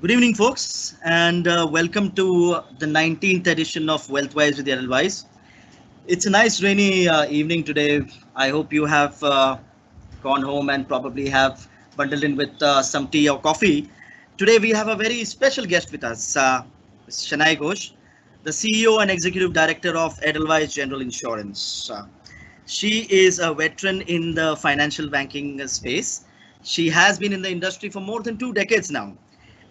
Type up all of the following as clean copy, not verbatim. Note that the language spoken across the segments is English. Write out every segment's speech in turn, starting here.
Good evening, folks, and welcome to the 19th edition of Wealthwise with Edelweiss. It's a nice rainy evening today. I hope you have gone home and probably have bundled in with some tea or coffee. Today, we have a very special guest with us, Shanai Ghosh, the CEO and Executive Director of Edelweiss General Insurance. She is a veteran in the financial banking space. She has been in the industry for more than 2 decades now.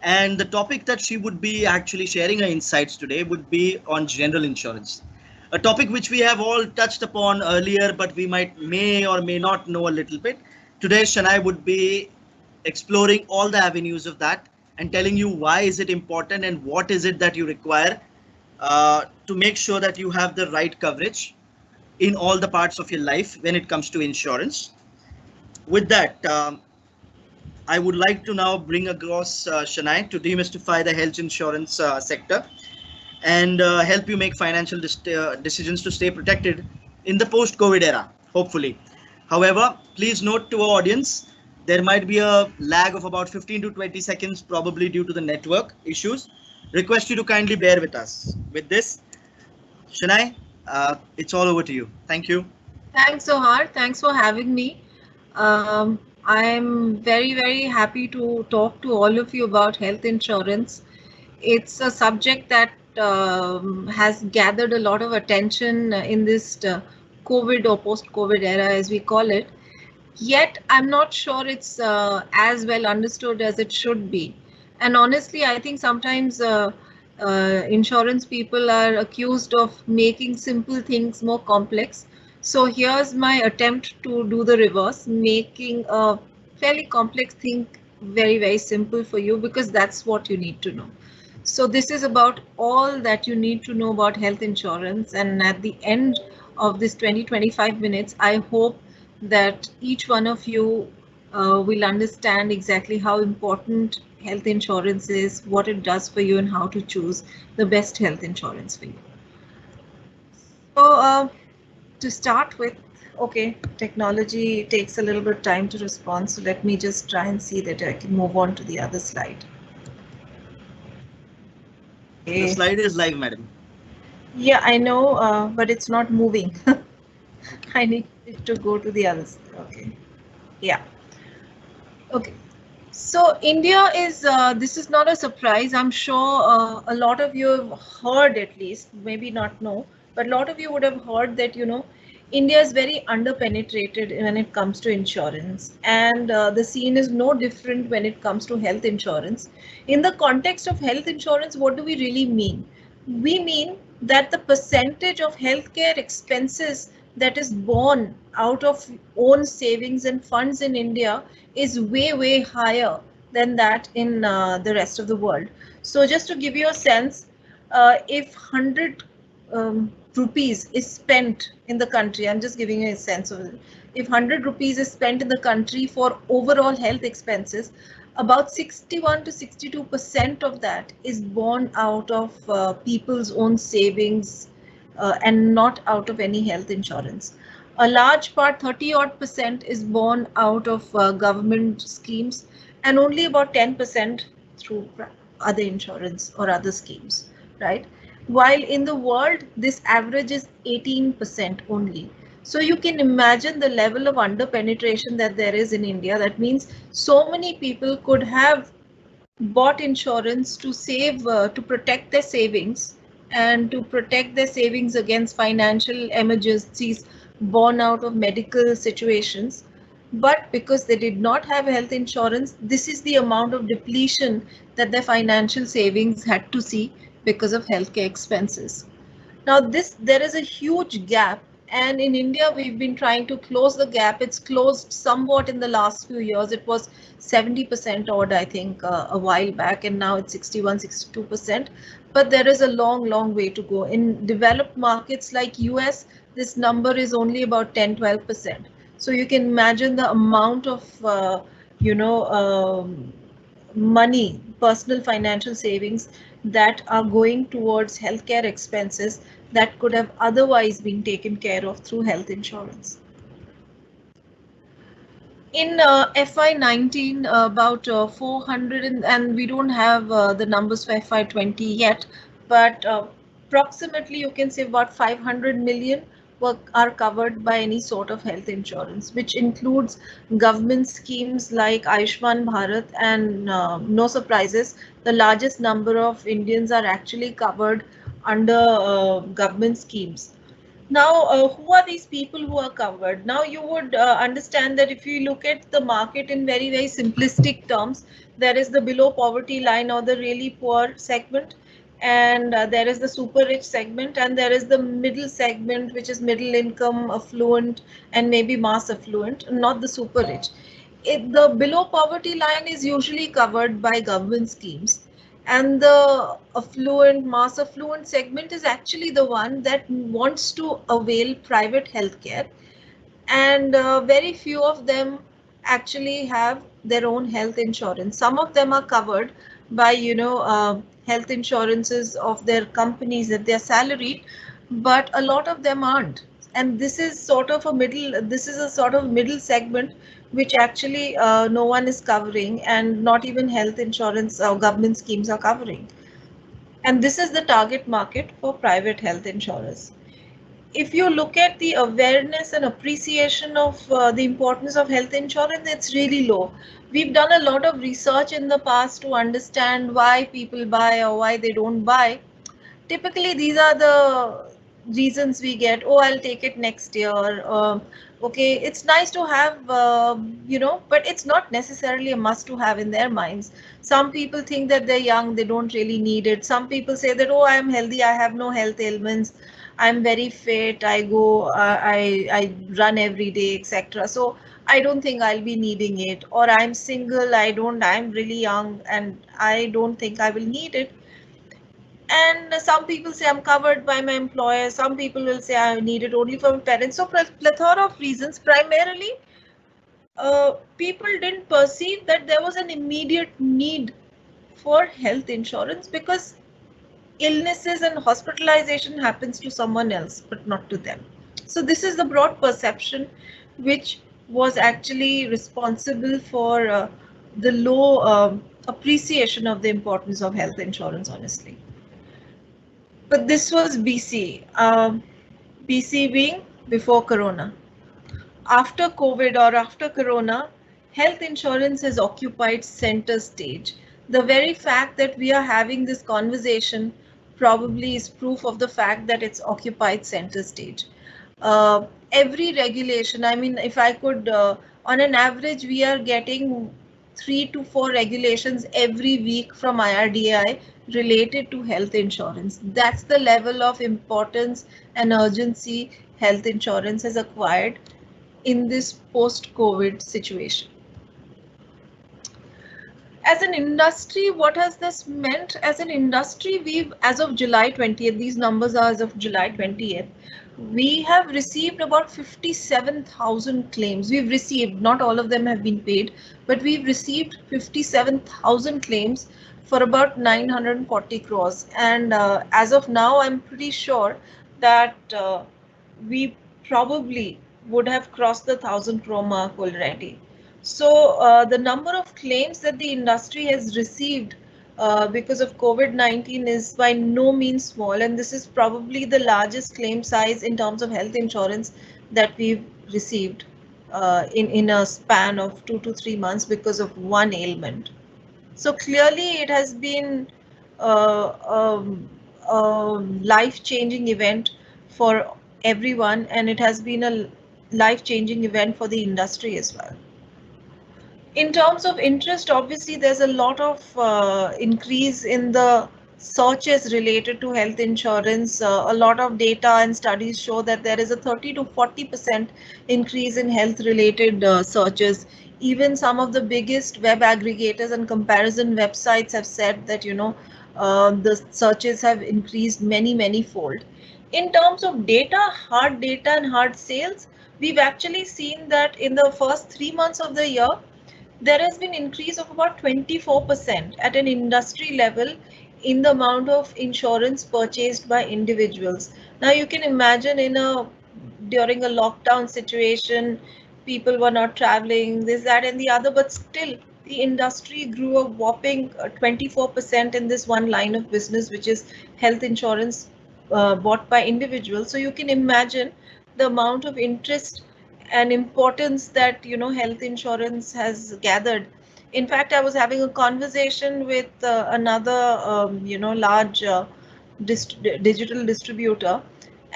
And the topic that she would be actually sharing her insights today would be on general insurance, a topic which we have all touched upon earlier, but we may or may not know a little bit. Today, Shanai would be exploring all the avenues of that and telling you why is it important and what is it that you require to make sure that you have the right coverage in all the parts of your life when it comes to insurance. With that, I would like to now bring across Shanai to demystify the health insurance sector and help you make financial decisions to stay protected in the post-COVID era, hopefully. However, please note to our audience, there might be a lag of about 15 to 20 seconds, probably due to the network issues. Request you to kindly bear with us. With this, Shanai, it's all over to you. Thank you. Thanks, Zohar. Thanks for having me. I'm very happy to talk to all of you about health insurance. It's a subject that has gathered a lot of attention in this COVID or post-COVID era, as we call it. Yet, I'm not sure it's as well understood as it should be. And honestly, I think sometimes insurance people are accused of making simple things more complex. So here's my attempt to do the reverse, making a fairly complex thing very simple for you, because that's what you need to know. So this is about all that you need to know about health insurance. And at the end of this 20-25 minutes, I hope that each one of you will understand exactly how important health insurance is, what it does for you, and how to choose the best health insurance for you. So to start with, okay, technology takes a little bit of time to respond. So let me just try and see that I can move on to the other slide. The Okay. slide is live, madam. Yeah, I know, but it's not moving. Okay. I need it to go to the others. Okay. Yeah. Okay. So India is, this is not a surprise. I'm sure a lot of you have heard, at least, maybe not know, but a lot of you would have heard that, India is very underpenetrated when it comes to insurance. And the scene is no different when it comes to health insurance. In the context of health insurance, what do we really mean? We mean that the percentage of healthcare expenses that is borne out of own savings and funds in India is way higher than that in the rest of the world. So just to give you a sense, if 100 rupees is spent in the country, I'm just giving you a sense of it. If 100 rupees is spent in the country for overall health expenses, about 61 to 62% of that is borne out of people's own savings and not out of any health insurance. A large part, 30 odd percent, is borne out of government schemes, and only about 10% through other insurance or other schemes, right? While in the world, this average is 18% only. So you can imagine the level of under penetration that there is in India. That means so many people could have bought insurance to save, to protect their savings and to protect their savings against financial emergencies born out of medical situations. But because they did not have health insurance, this is the amount of depletion that their financial savings had to see because of healthcare expenses. Now, there is a huge gap, and in India, we've been trying to close the gap. It's closed somewhat in the last few years. It was 70% odd, I think, a while back, and now it's 61, 62%. But there is a long way to go. In developed markets like US, this number is only about 10, 12%. So you can imagine the amount of, you know, money, personal financial savings that are going towards healthcare expenses that could have otherwise been taken care of through health insurance. In FY19, about 400, and we don't have the numbers for FY20 yet, but approximately you can say about 500 million are covered by any sort of health insurance, which includes government schemes like Ayushman Bharat, and no surprises, the largest number of Indians are actually covered under government schemes. Now, who are these people who are covered? Now, you would understand that if you look at the market in very, very simplistic terms, there is the below poverty line or the really poor segment, and there is the super rich segment, and there is the middle segment, which is middle income, affluent, and maybe mass affluent, not the super rich. The below poverty line is usually covered by government schemes, and the affluent, mass affluent segment is actually the one that wants to avail private healthcare, and very few of them actually have their own health insurance. Some of them are covered by health insurances of their companies that they're salaried, but a lot of them aren't. And this is a sort of middle segment which actually no one is covering, and not even health insurance or government schemes are covering. And this is the target market for private health insurers. If you look at the awareness and appreciation of the importance of health insurance, it's really low. We've done a lot of research in the past to understand why people buy or why they don't buy. Typically, these are the reasons we get. Oh, I'll take it next year. Okay, it's nice to have, but it's not necessarily a must to have in their minds. Some people think that they're young, they don't really need it. Some people say that, oh, I'm healthy, I have no health ailments, I'm very fit, I go, I run every day, etc. So I don't think I'll be needing it. Or I'm single, I'm really young and I don't think I will need it. And some people say I'm covered by my employer. Some people will say I need it only for my parents. So plethora of reasons. Primarily, people didn't perceive that there was an immediate need for health insurance because illnesses and hospitalization happens to someone else, but not to them. So this is the broad perception which was actually responsible for the low appreciation of the importance of health insurance, honestly. But this was BC. BC being before Corona. After COVID or after Corona, health insurance has occupied center stage. The very fact that we are having this conversation probably is proof of the fact that it's occupied center stage. Every regulation, I mean, if I could, on an average, we are getting 3 to 4 regulations every week from IRDAI related to health insurance. That's the level of importance and urgency health insurance has acquired in this post-COVID situation. As an industry, what has this meant? As an industry, we've, as of July 20th, these numbers are as of July 20th, we have received about 57,000 claims. We've received, not all of them have been paid, but we've received 57,000 claims for about 940 crores. And as of now, I'm pretty sure that we probably would have crossed the 1,000 crore mark already. So the number of claims that the industry has received because of COVID-19 is by no means small, and this is probably the largest claim size in terms of health insurance that we've received in a span of 2 to 3 months because of one ailment. So clearly it has been a life-changing event for everyone, and it has been a life-changing event for the industry as well. In terms of interest, obviously, there's a lot of increase in the searches related to health insurance. A lot of data and studies show that there is a 30 to 40% increase in health-related searches. Even some of the biggest web aggregators and comparison websites have said that, the searches have increased many fold. In terms of data and hard sales, we've actually seen that in the first 3 months of the year, there has been increase of about 24% at an industry level in the amount of insurance purchased by individuals. Now you can imagine during a lockdown situation, people were not traveling, this, that, and the other, but still the industry grew a whopping 24% in this one line of business, which is health insurance bought by individuals. So you can imagine the amount of interest and importance that health insurance has gathered. In fact, I was having a conversation with another large digital distributor,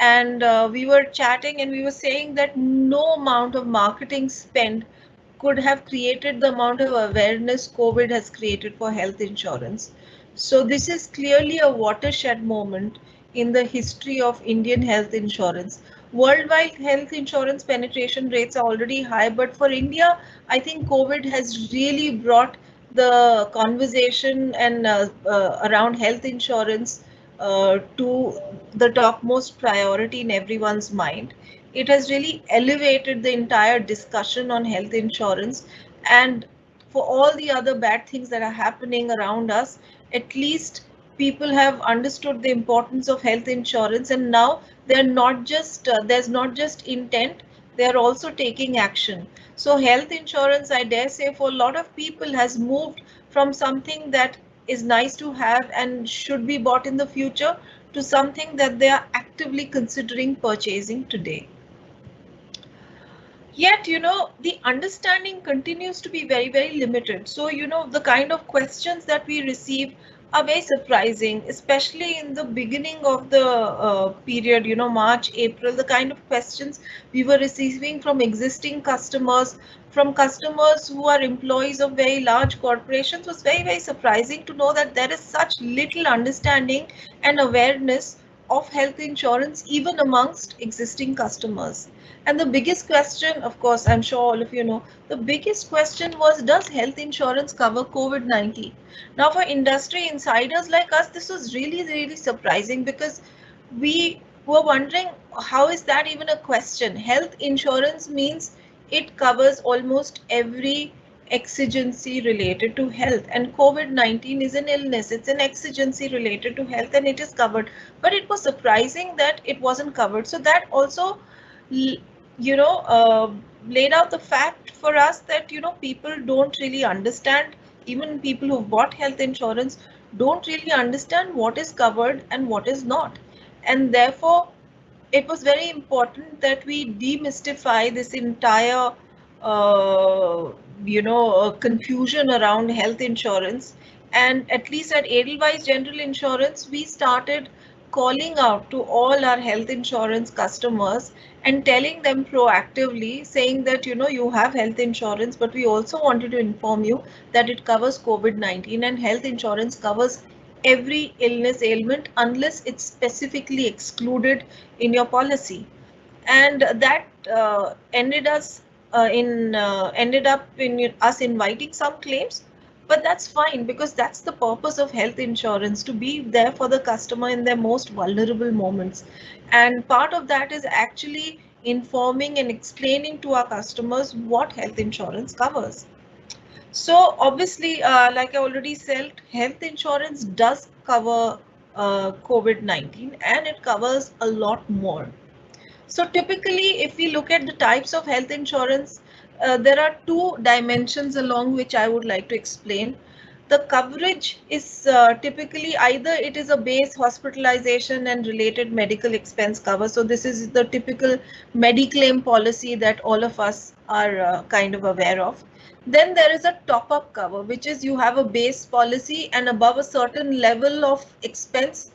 and we were chatting and we were saying that no amount of marketing spend could have created the amount of awareness COVID has created for health insurance. So this is clearly a watershed moment in the history of Indian health insurance. Worldwide health insurance penetration rates are already high, but for India, I think COVID has really brought the conversation and around health insurance to the topmost priority in everyone's mind. It has really elevated the entire discussion on health insurance, and for all the other bad things that are happening around us, at least people have understood the importance of health insurance, and now they're not just there's not just intent, they're also taking action. So health insurance, I dare say, for a lot of people has moved from something that is nice to have and should be bought in the future to something that they are actively considering purchasing today. Yet, the understanding continues to be very, very limited. So, the kind of questions that we receive are very surprising, especially in the beginning of the period, March, April, the kind of questions we were receiving from existing customers, from customers who are employees of very large corporations, was very, very surprising to know that there is such little understanding and awareness of health insurance even amongst existing customers. And the biggest question, of course, I'm sure all of you know, the biggest question was, does health insurance cover COVID-19? Now, for industry insiders like us, this was really, really surprising, because we were wondering, how is that even a question? Health insurance means it covers almost every exigency related to health, and COVID-19 is an illness, it's an exigency related to health, and it is covered. But it was surprising that it wasn't covered. So that also laid out the fact for us that people don't really understand, even people who've bought health insurance don't really understand what is covered and what is not. And therefore it was very important that we demystify this entire confusion around health insurance. And at least at Edelweiss General Insurance, we started calling out to all our health insurance customers and telling them proactively, saying that you have health insurance, but we also wanted to inform you that it covers COVID-19, and health insurance covers every illness ailment unless it's specifically excluded in your policy. And that ended up in us inviting some claims, but that's fine, because that's the purpose of health insurance, to be there for the customer in their most vulnerable moments. And part of that is actually informing and explaining to our customers what health insurance covers. So obviously, like I already said, health insurance does cover COVID-19, and it covers a lot more. So typically, if we look at the types of health insurance, there are two dimensions along which I would like to explain. The coverage is typically either it is a base hospitalization and related medical expense cover. So this is the typical Mediclaim policy that all of us are kind of aware of. Then there is a top-up cover, which is you have a base policy and above a certain level of expense,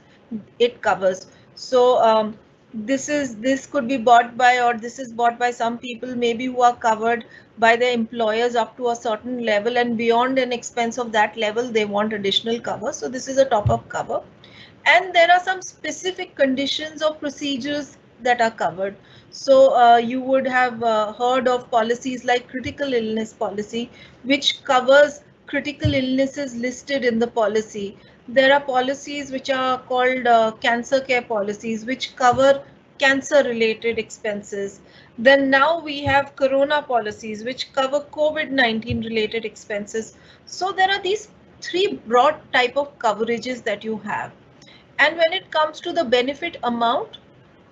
it covers. So this could be bought by, or this is bought by some people maybe who are covered by their employers up to a certain level, and beyond an expense of that level they want additional cover. So this is a top-up cover. And there are some specific conditions or procedures that are covered. So you would have heard of policies like critical illness policy, which covers critical illnesses listed in the policy. There are policies which are called cancer care policies, which cover cancer related expenses. Then now we have corona policies, which cover COVID-19 related expenses. So there are these three broad type of coverages that you have. And when it comes to the benefit amount,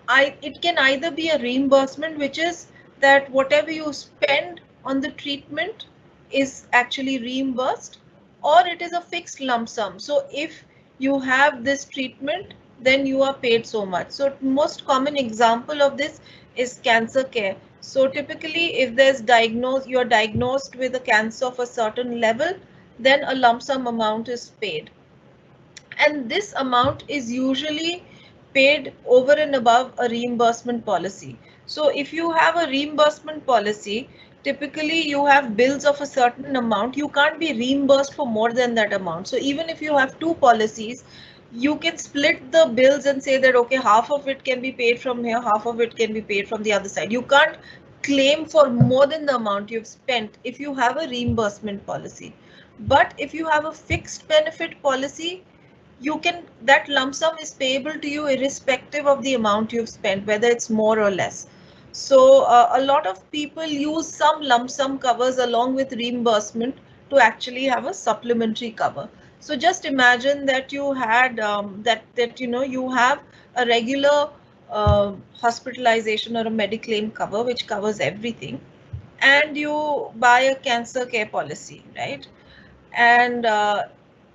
it can either be a reimbursement, which is that whatever you spend on the treatment is actually reimbursed, or it is a fixed lump sum. So if you have this treatment, then you are paid so much. So most common example of this is cancer care. So typically if you're diagnosed with a cancer of a certain level, then a lump sum amount is paid. And this amount is usually paid over and above a reimbursement policy. So if you have a reimbursement policy, typically you have bills of a certain amount, you can't be reimbursed for more than that amount. So even if you have two policies, you can split the bills and say that, okay, half of it can be paid from here, half of it can be paid from the other side. You can't claim for more than the amount you've spent if you have a reimbursement policy. But if you have a fixed benefit policy, you can, that lump sum is payable to you irrespective of the amount you've spent, whether it's more or less. So a lot of people use some lump sum covers along with reimbursement to actually have a supplementary cover. So just imagine that you had that you have a regular hospitalization or a Mediclaim cover which covers everything, and you buy a cancer care policy, right? And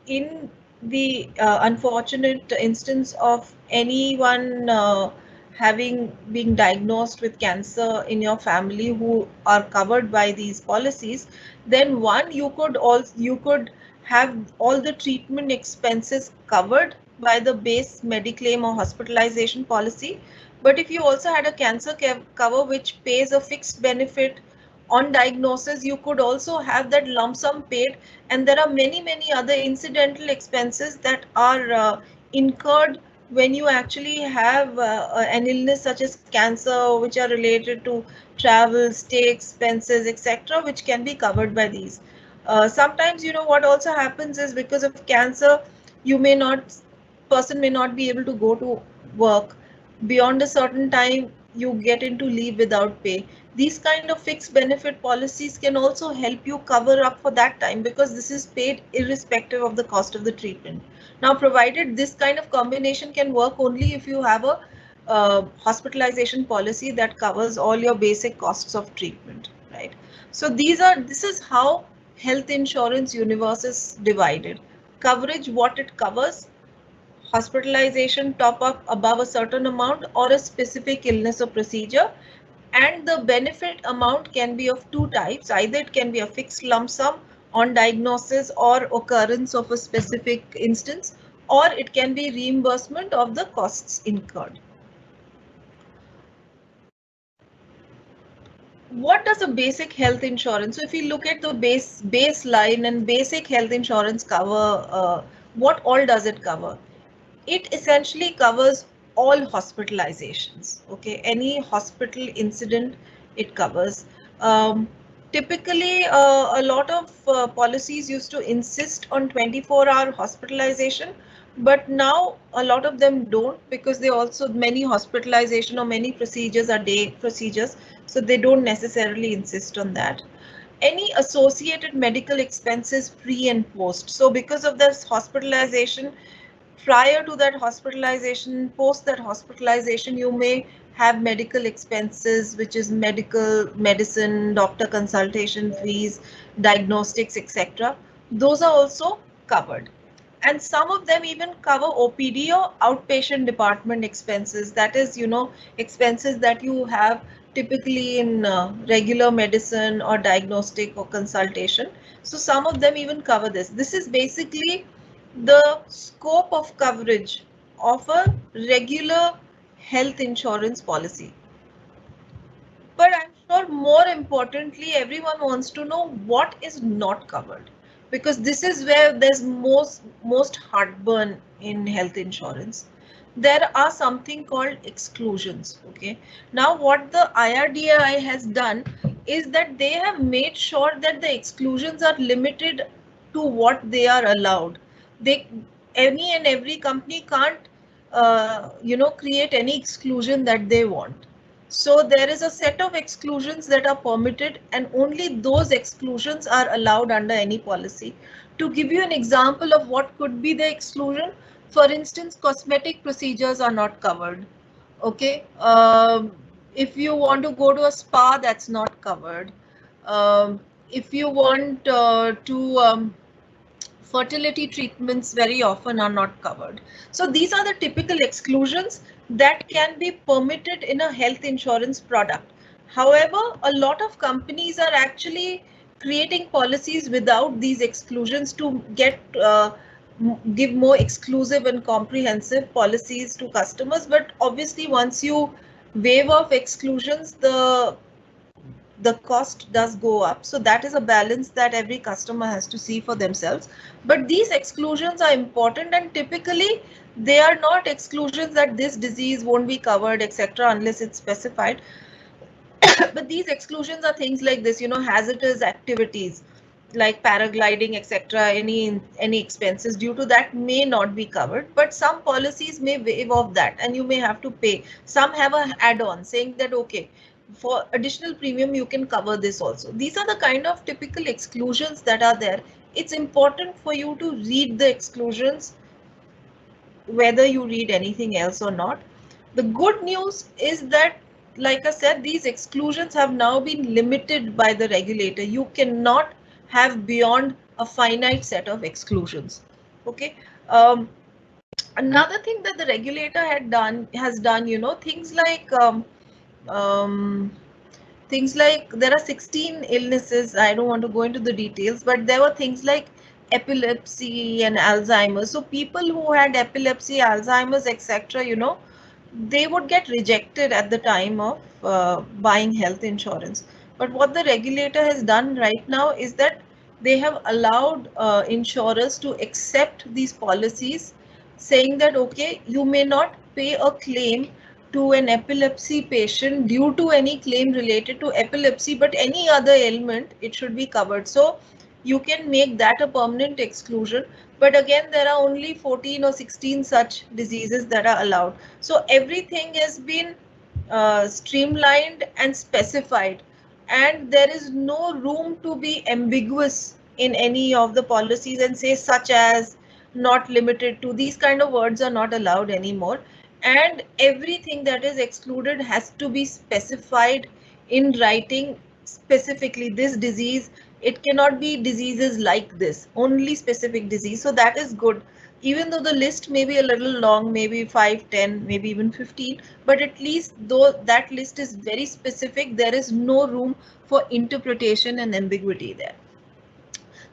in the unfortunate instance of anyone having been diagnosed with cancer in your family who are covered by these policies, then one, you could have all the treatment expenses covered by the base Mediclaim or hospitalization policy. But if you also had a cancer care cover which pays a fixed benefit on diagnosis, you could also have that lump sum paid. And there are many other incidental expenses that are incurred when you actually have an illness such as cancer, which are related to travel, stay expenses, etc., which can be covered by these. Sometimes, what also happens is, because of cancer, person may not be able to go to work beyond a certain time. You get into leave without pay. These kind of fixed benefit policies can also help you cover up for that time, because this is paid irrespective of the cost of the treatment. Now, provided this kind of combination can work only if you have a hospitalization policy that covers all your basic costs of treatment, right? So this is how health insurance universe is divided. Coverage, what it covers, hospitalization top up above a certain amount or a specific illness or procedure, and the benefit amount can be of two types. Either it can be a fixed lump sum on diagnosis or occurrence of a specific instance, or it can be reimbursement of the costs incurred. What does a basic health insurance? So if you look at the baseline and basic health insurance cover, what all does it cover? It essentially covers all hospitalizations. Okay, any hospital incident it covers. Typically, a lot of policies used to insist on 24-hour hospitalization, but now a lot of them don't, because they also, many hospitalization or many procedures are day procedures, so they don't necessarily insist on that. Any associated medical expenses pre and post. So because of this hospitalization, prior to that hospitalization, post that hospitalization, you may have medical expenses, which is medicine, doctor consultation fees, diagnostics, etc. Those are also covered. And some of them even cover OPD or outpatient department expenses. That is, expenses that you have typically in regular medicine or diagnostic or consultation. So some of them even cover this. This is basically the scope of coverage of a regular health insurance policy. But I'm sure more importantly, everyone wants to know what is not covered, because this is where there's most heartburn in health insurance. There are something called exclusions. Okay. Now what the IRDAI has done is that they have made sure that the exclusions are limited to what they are allowed. Any and every company can't create any exclusion that they want. So there is a set of exclusions that are permitted, and only those exclusions are allowed under any policy. To give you an example of what could be the exclusion, for instance, cosmetic procedures are not covered. Okay. If you want to go to a spa, that's not covered. If you want to fertility treatments very often are not covered. So these are the typical exclusions that can be permitted in a health insurance product. However, a lot of companies are actually creating policies without these exclusions to give more exclusive and comprehensive policies to customers. But obviously, once you waive off exclusions, the cost does go up. So that is a balance that every customer has to see for themselves. But these exclusions are important, and typically they are not exclusions that this disease won't be covered, etc., unless it's specified. But these exclusions are things like this, hazardous activities like paragliding, etc., any expenses due to that may not be covered, but some policies may waive off that and you may have to pay. Some have an add-on saying that, okay, for additional premium you can cover this also. These are the kind of typical exclusions that are there. It's important for you to read the exclusions whether you read anything else or not. The good news is that, like I said, these exclusions have now been limited by the regulator. You cannot have beyond a finite set of exclusions. Okay. Another thing that the regulator has done, um, things like there are 16 illnesses. I don't want to go into the details, but there were things like epilepsy and Alzheimer's. So people who had epilepsy, Alzheimer's, etc., they would get rejected at the time of buying health insurance. But what the regulator has done right now is that they have allowed insurers to accept these policies, saying that, okay, you may not pay a claim to an epilepsy patient due to any claim related to epilepsy, but any other ailment, it should be covered. So you can make that a permanent exclusion. But again, there are only 14 or 16 such diseases that are allowed. So everything has been streamlined and specified, and there is no room to be ambiguous in any of the policies and say such as, not limited to. These kind of words are not allowed anymore, and everything that is excluded has to be specified in writing. Specifically this disease, it cannot be diseases like this, only specific disease. So that is good, even though the list may be a little long, maybe 5, 10, maybe even 15, but at least though that list is very specific, there is no room for interpretation and ambiguity there.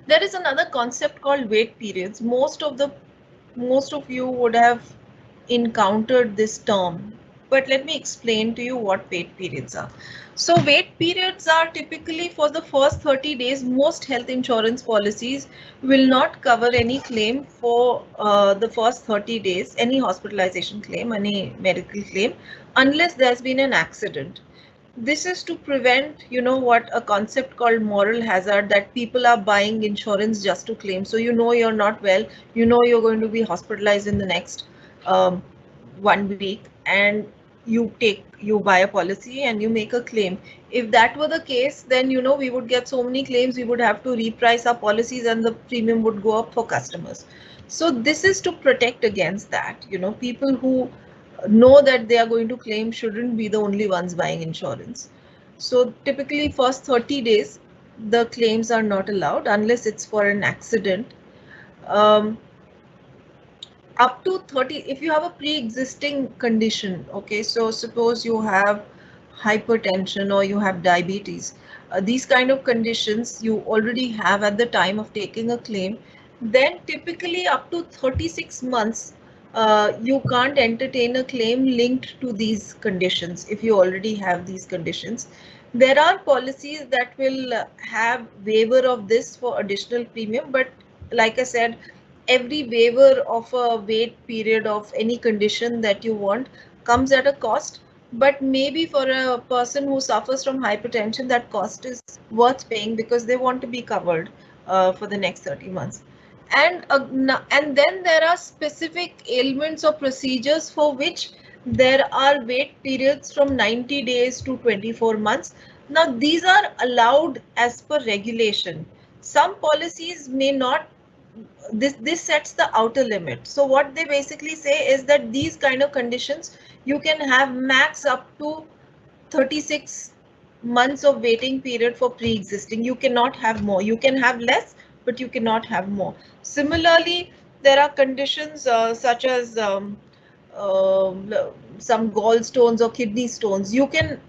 There is another concept called wait periods. Most of you would have encountered this term, but let me explain to you what wait periods are. So wait periods are typically for the first 30 days. Most health insurance policies will not cover any claim for the first 30 days, any hospitalization claim, any medical claim, unless there's been an accident. This is to prevent, what, a concept called moral hazard, that people are buying insurance just to claim. So you're not well, you're going to be hospitalized in the next 1 week, and you buy a policy and you make a claim. If that were the case, then we would get so many claims, we would have to reprice our policies and the premium would go up for customers. So this is to protect against that. People who know that they are going to claim shouldn't be the only ones buying insurance. So typically first 30 days, the claims are not allowed unless it's for an accident. Up to 30, if you have a pre-existing condition, okay, so suppose you have hypertension or you have diabetes, these kind of conditions you already have at the time of taking a claim, then typically up to 36 months, you can't entertain a claim linked to these conditions if you already have these conditions. There are policies that will have waiver of this for additional premium, but like I said, every waiver of a wait period of any condition that you want comes at a cost. But maybe for a person who suffers from hypertension, that cost is worth paying because they want to be covered for the next 30 months. And then there are specific ailments or procedures for which there are wait periods from 90 days to 24 months. Now, these are allowed as per regulation. Some policies may not. This sets the outer limit. So what they basically say is that these kind of conditions, you can have max up to 36 months of waiting period for pre-existing. You cannot have more. You can have less, but you cannot have more. Similarly, there are conditions such as um, some gallstones or kidney stones. You can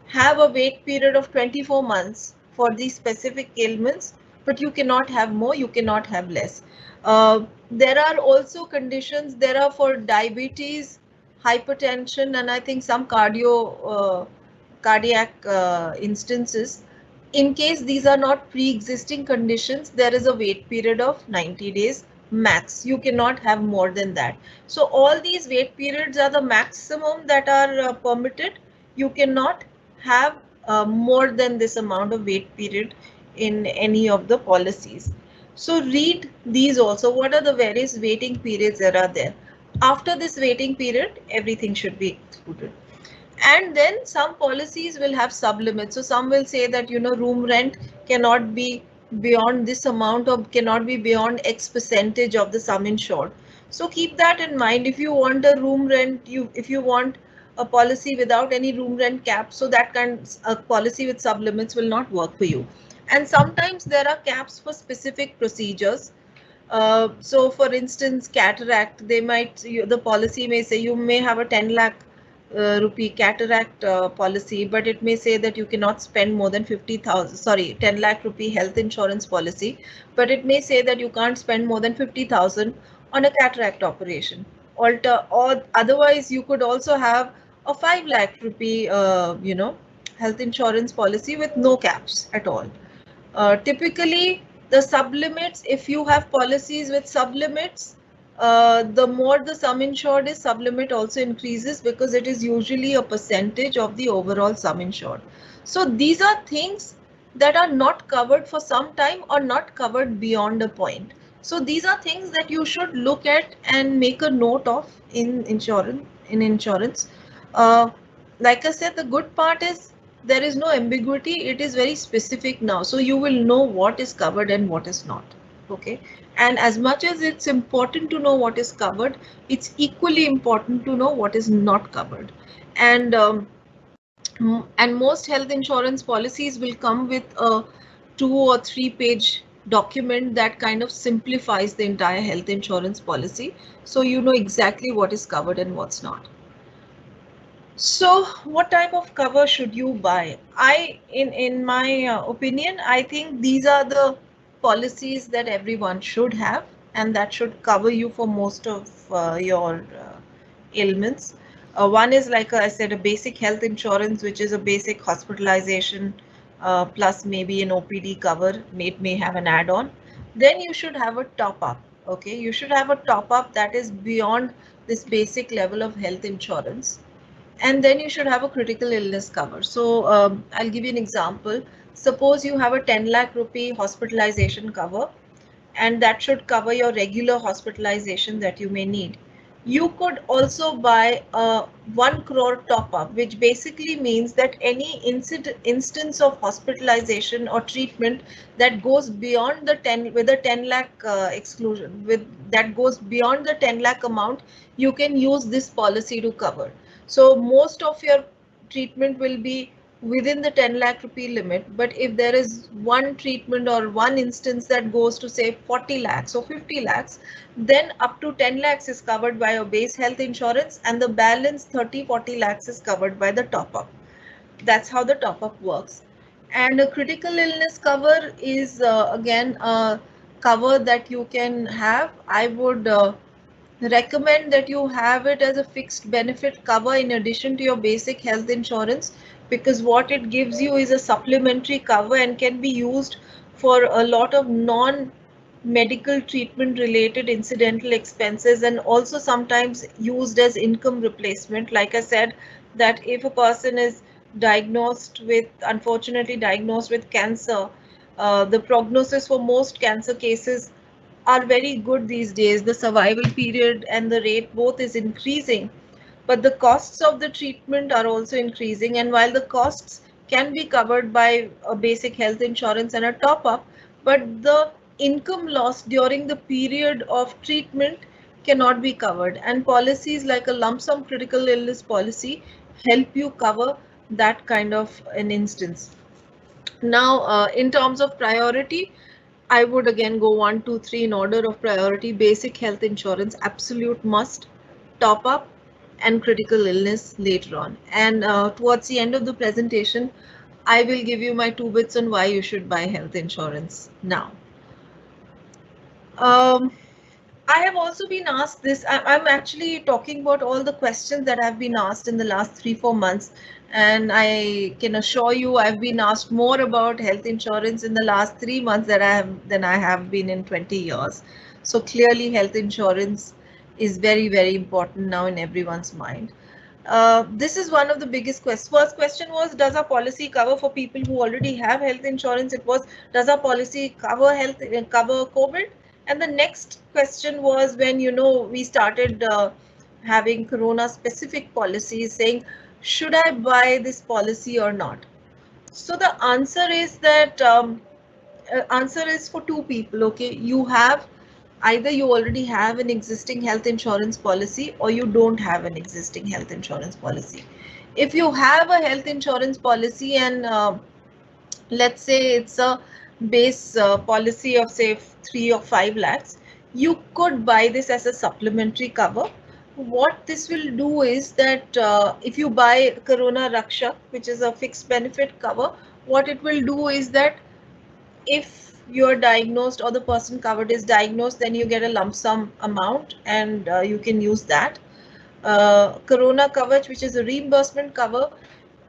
have a wait period of 24 months for these specific ailments, but you cannot have more, you cannot have less. There are also conditions, there are for diabetes, hypertension, and I think some cardiac instances. In case these are not pre-existing conditions, there is a wait period of 90 days max. You cannot have more than that. So all these wait periods are the maximum that are permitted. You cannot have more than this amount of wait period in any of the policies. So read these also. What are the various waiting periods that are there? After this waiting period, everything should be excluded. And then some policies will have sublimits. So some will say that, room rent cannot be beyond this amount, or cannot be beyond X percentage of the sum insured. So keep that in mind. If you want a room rent, if you want a policy without any room rent cap, so that kind of policy with sublimits will not work for you. And sometimes there are caps for specific procedures. So for instance, cataract, the policy may say you may have a 10 lakh rupee cataract policy, but it may say that you cannot spend more than 50,000, sorry, 10 lakh rupee health insurance policy, but it may say that you can't spend more than 50,000 on a cataract operation. Or otherwise, you could also have a 5 lakh rupee, health insurance policy with no caps at all. Typically, the sublimits, if you have policies with sublimits, the more the sum insured is, sublimit also increases because it is usually a percentage of the overall sum insured. So these are things that are not covered for some time or not covered beyond a point. So these are things that you should look at and make a note of in insurance. Like I said, the good part is there is no ambiguity. It is very specific now. So you will know what is covered and what is not. Okay. And as much as it's important to know what is covered, it's equally important to know what is not covered. And most health insurance policies will come with a 2 or 3 page document that kind of simplifies the entire health insurance policy. So you know exactly what is covered and what's not. So what type of cover should you buy? In my opinion, I think these are the policies that everyone should have, and that should cover you for most of your ailments. One is, like I said, a basic health insurance, which is a basic hospitalization plus maybe an OPD cover. May have an add-on. Then you should have a top-up. Okay, you should have a top-up that is beyond this basic level of health insurance. And then you should have a critical illness cover. So I'll give you an example. Suppose you have a 10 lakh rupee hospitalization cover, and that should cover your regular hospitalization that you may need. You could also buy a 1 crore top up, which basically means that any instance of hospitalization or treatment that goes beyond the 10 with a 10 lakh exclusion, that goes beyond the 10 lakh amount, you can use this policy to cover. So most of your treatment will be within the 10 lakh rupee limit, but if there is one treatment or one instance that goes to say 40 lakhs or 50 lakhs, then up to 10 lakhs is covered by your base health insurance, and the balance 30-40 lakhs is covered by the top up. That's how the top up works. And a critical illness cover is again a cover that you can have. I would recommend that you have it as a fixed benefit cover in addition to your basic health insurance, because what it gives you is a supplementary cover and can be used for a lot of non-medical treatment related incidental expenses, and also sometimes used as income replacement. Like I said, that if a person is unfortunately diagnosed with cancer, the prognosis for most cancer cases are very good these days. The survival period and the rate both is increasing, but the costs of the treatment are also increasing. And while the costs can be covered by a basic health insurance and a top up, but the income loss during the period of treatment cannot be covered. And policies like a lump sum critical illness policy help you cover that kind of an instance. Now, in terms of priority, I would again go 1, 2, 3 in order of priority. Basic health insurance, absolute must, top up, and critical illness later on. And towards the end of the presentation, I will give you my 2 bits on why you should buy health insurance now. I have also been asked this. I'm actually talking about all the questions that have been asked in the last 3-4 months. And I can assure you I've been asked more about health insurance in the last 3 months than I have been in 20 years. So clearly health insurance is very, very important now in everyone's mind. This is one of the biggest questions. First question was, does our policy cover for people who already have health insurance? It was, does our policy cover COVID? And the next question was, when we started having corona specific policies, saying, should I buy this policy or not? So the answer is that answer is for two people. Okay, either you already have an existing health insurance policy or you don't have an existing health insurance policy. If you have a health insurance policy and let's say it's a base policy of say 3 or 5 lakhs, you could buy this as a supplementary cover. What this will do is that if you buy Corona Rakshak, which is a fixed benefit cover, what it will do is that if you're diagnosed or the person covered is diagnosed, then you get a lump sum amount and you can use that. Corona Kavach, which is a reimbursement cover,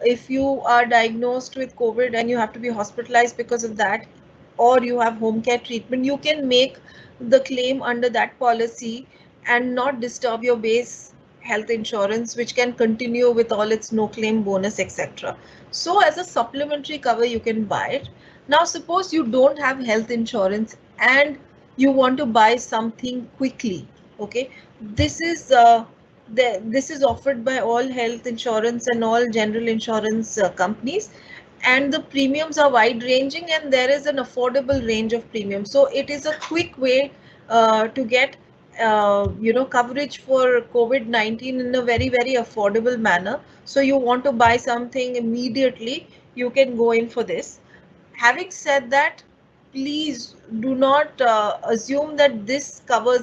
if you are diagnosed with COVID and you have to be hospitalized because of that, or you have home care treatment, you can make the claim under that policy and not disturb your base health insurance, which can continue with all its no claim bonus, etc. So as a supplementary cover, you can buy it. Now, suppose you don't have health insurance and you want to buy something quickly. Okay, this is offered by all health insurance and all general insurance companies, and the premiums are wide ranging and there is an affordable range of premiums. So it is a quick way to get coverage for COVID-19 in a very, very affordable manner. So you want to buy something immediately, you can go in for this. Having said that, please do not assume that this covers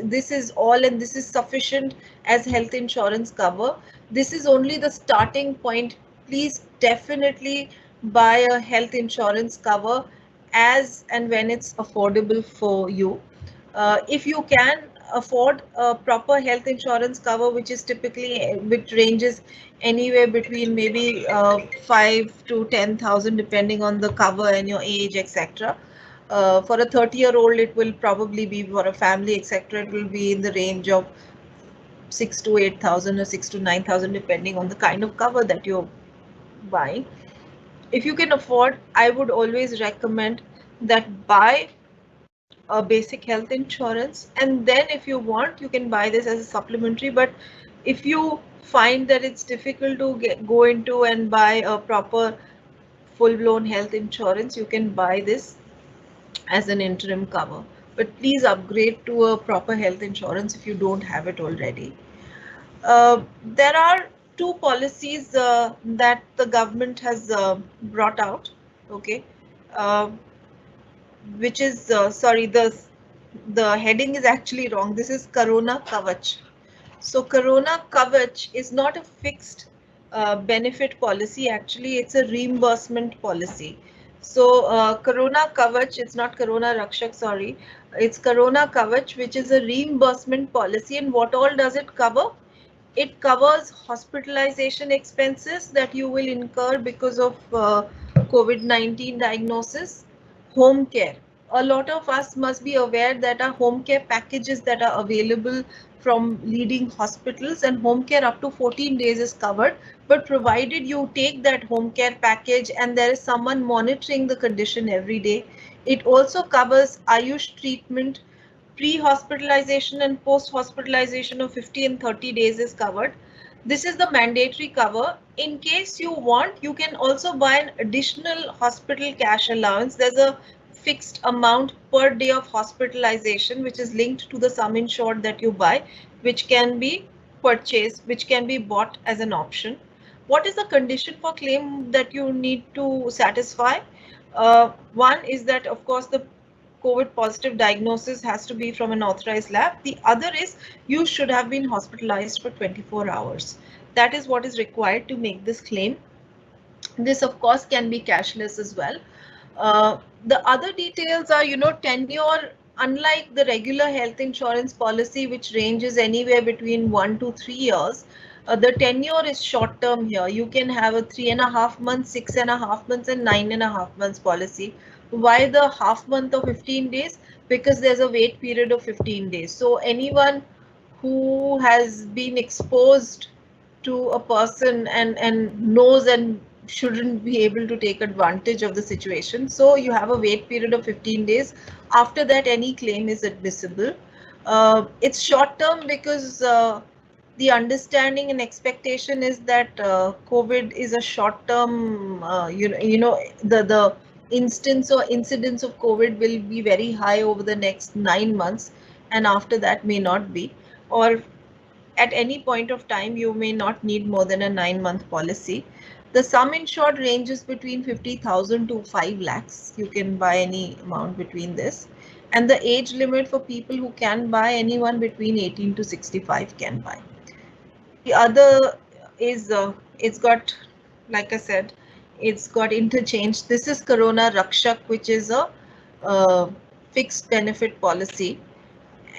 this is all and this is sufficient as health insurance cover. This is only the starting point. Please definitely buy a health insurance cover as and when it's affordable for you. If you can afford a proper health insurance cover, which ranges anywhere between maybe 5 to 10,000 depending on the cover and your age, etc. For a 30-year-old, it will probably be, for a family, etc., it will be in the range of 6 to 8,000 or 6 to 9,000 depending on the kind of cover that you're buying. If you can afford, I would always recommend that buy a basic health insurance, and then if you want, you can buy this as a supplementary. But if you find that it's difficult to go into and buy a proper full-blown health insurance, you can buy this as an interim cover. But please upgrade to a proper health insurance if you don't have it already. There are two policies that the government has brought out. Okay, which is sorry, the heading is actually wrong. This is Corona Kavach. So Corona Kavach is not a fixed benefit policy. Actually, it's a reimbursement policy. So Corona Kavach, it's not Corona Rakshak, sorry. It's Corona Kavach, which is a reimbursement policy. And what all does it cover? It covers hospitalization expenses that you will incur because of COVID-19 diagnosis, home care. A lot of us must be aware that our home care packages that are available from leading hospitals, and home care up to 14 days is covered, but provided you take that home care package and there is someone monitoring the condition every day. It also covers Ayush treatment. Pre-hospitalization and post-hospitalization of 50 and 30 days is covered. This is the mandatory cover. In case you want, you can also buy an additional hospital cash allowance. There's a fixed amount per day of hospitalization, which is linked to the sum insured that you buy, which can be purchased, which can be bought as an option. what is the condition for claim that you need to satisfy? One is that, of course, the COVID positive diagnosis has to be from an authorized lab. The other is you should have been hospitalized for 24 hours. That is what is required to make this claim. This, of course, can be cashless as well. The other details are, tenure. Unlike the regular health insurance policy, which ranges anywhere between 1 to 3 years, the tenure is short term here. You can have a 3.5 months, 6.5 months, and 9.5 months policy. Why the half month of 15 days? Because there's a wait period of 15 days. So anyone who has been exposed to a person and knows and shouldn't be able to take advantage of the situation. So you have a wait period of 15 days. After that, any claim is admissible. It's short term because the understanding and expectation is that COVID is a short term, the instance or incidence of COVID will be very high over the next 9 months, and after that may not be, or at any point of time, you may not need more than a 9-month policy. The sum insured ranges between 50,000 to 5 lakhs. You can buy any amount between this. And the age limit for people who can buy, anyone between 18 to 65 can buy. The other is, it's got, like I said, it's got interchange. This is Corona Rakshak, which is a fixed benefit policy.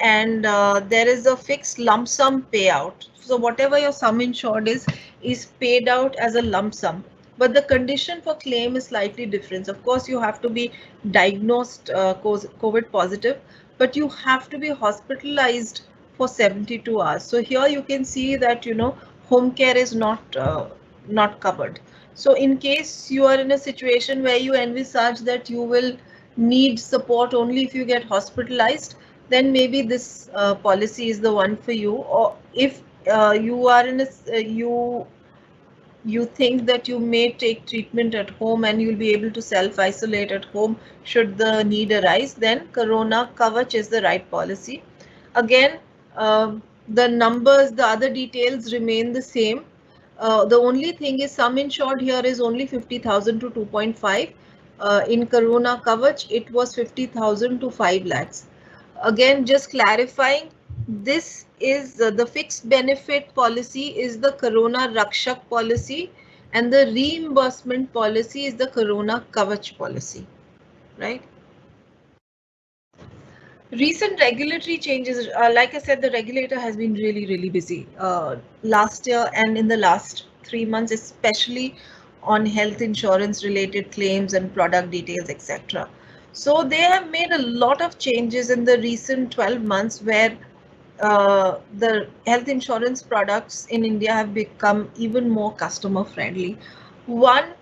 And there is a fixed lump sum payout. So whatever your sum insured is paid out as a lump sum. But the condition for claim is slightly different. Of course, you have to be diagnosed COVID positive, but you have to be hospitalized for 72 hours. So here you can see that, home care is not covered. So in case you are in a situation where you envisage that you will need support only if you get hospitalized, then maybe this policy is the one for you. Or if you are in you think that you may take treatment at home and you'll be able to self-isolate at home should the need arise, then Corona Kavach is the right policy. Again, the numbers, the other details remain the same. The only thing is sum insured here is only 50,000 to 2.5. In Corona Kavach, it was 50,000 to 5 lakhs. Again, just clarifying, this is the fixed benefit policy is the Corona Rakshak policy, and the reimbursement policy is the Corona Kavach policy, right? Recent regulatory changes, like I said, the regulator has been really busy last year and in the last 3 months, especially on health insurance related claims and product details, etc. So they have made a lot of changes in the recent 12 months where the health insurance products in India have become even more customer friendly. One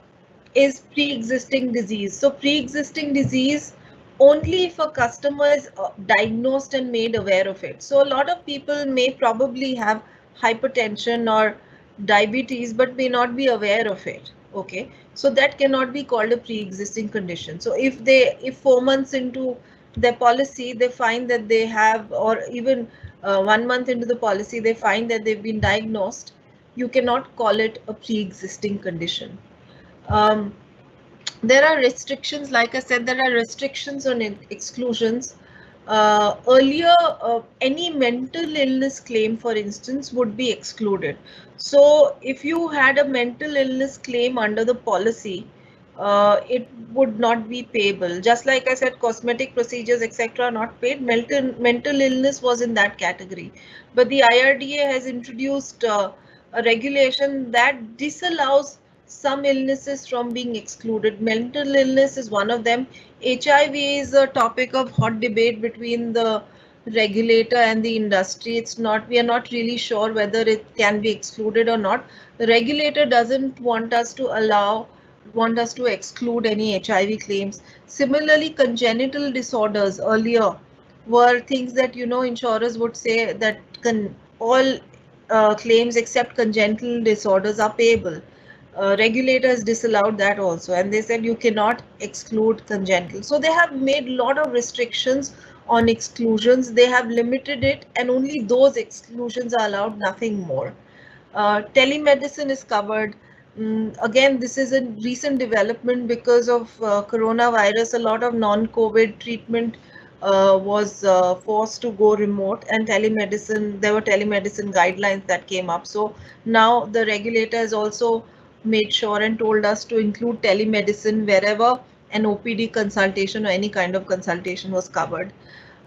is pre-existing disease. So pre-existing disease, only if a customer is diagnosed and made aware of it. So a lot of people may probably have hypertension or diabetes but may not be aware of it. Okay, so that cannot be called a pre-existing condition. So if 4 months into their policy they find that they have, or even 1 month into the policy they find that they've been diagnosed, you cannot call it a pre-existing condition. There are restrictions, like I said, there are restrictions on exclusions. Earlier, any mental illness claim, for instance, would be excluded. So if you had a mental illness claim under the policy, it would not be payable. Just like I said, cosmetic procedures, etc. are not paid. Mental illness was in that category. But the IRDA has introduced a regulation that disallows some illnesses from being excluded. Mental illness is one of them. HIV is a topic of hot debate between the regulator and the industry. We are not really sure whether it can be excluded or not. The regulator doesn't want us to exclude any HIV claims. Similarly, congenital disorders earlier were things that, insurers would say that all claims except congenital disorders are payable. Regulators disallowed that also, and they said you cannot exclude congenital. So they have made a lot of restrictions on exclusions. They have limited it, and only those exclusions are allowed, nothing more. Telemedicine is covered. again, this is a recent development because of coronavirus. A lot of non-COVID treatment was forced to go remote, and telemedicine, there were telemedicine guidelines that came up. So now the regulator has also made sure and told us to include telemedicine wherever an OPD consultation or any kind of consultation was covered.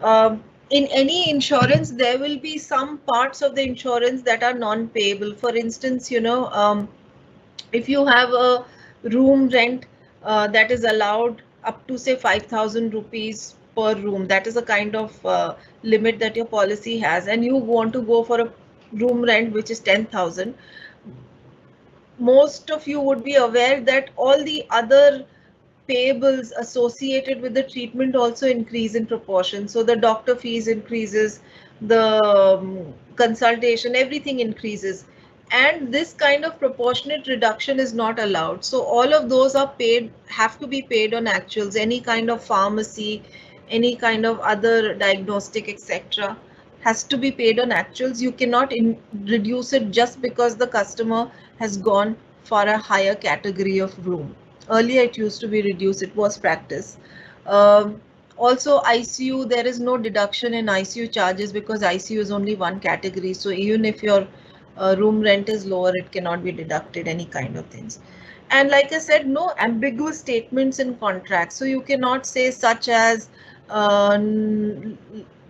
In any insurance, there will be some parts of the insurance that are non-payable. For instance, if you have a room rent that is allowed up to say 5,000 rupees per room, that is a kind of limit that your policy has, and you want to go for a room rent which is 10,000, most of you would be aware that all the other payables associated with the treatment also increase in proportion. So the doctor fees increases, the consultation, everything increases, and this kind of proportionate reduction is not allowed. So all of those are paid, have to be paid on actuals. Any kind of pharmacy, any kind of other diagnostic, etc., has to be paid on actuals. You cannot reduce it just because the customer has gone for a higher category of room. Earlier it used to be reduced, it was practice. Also ICU, there is no deduction in ICU charges because ICU is only one category. So even if your room rent is lower, it cannot be deducted, any kind of things. And like I said, no ambiguous statements in contracts. So you cannot say such as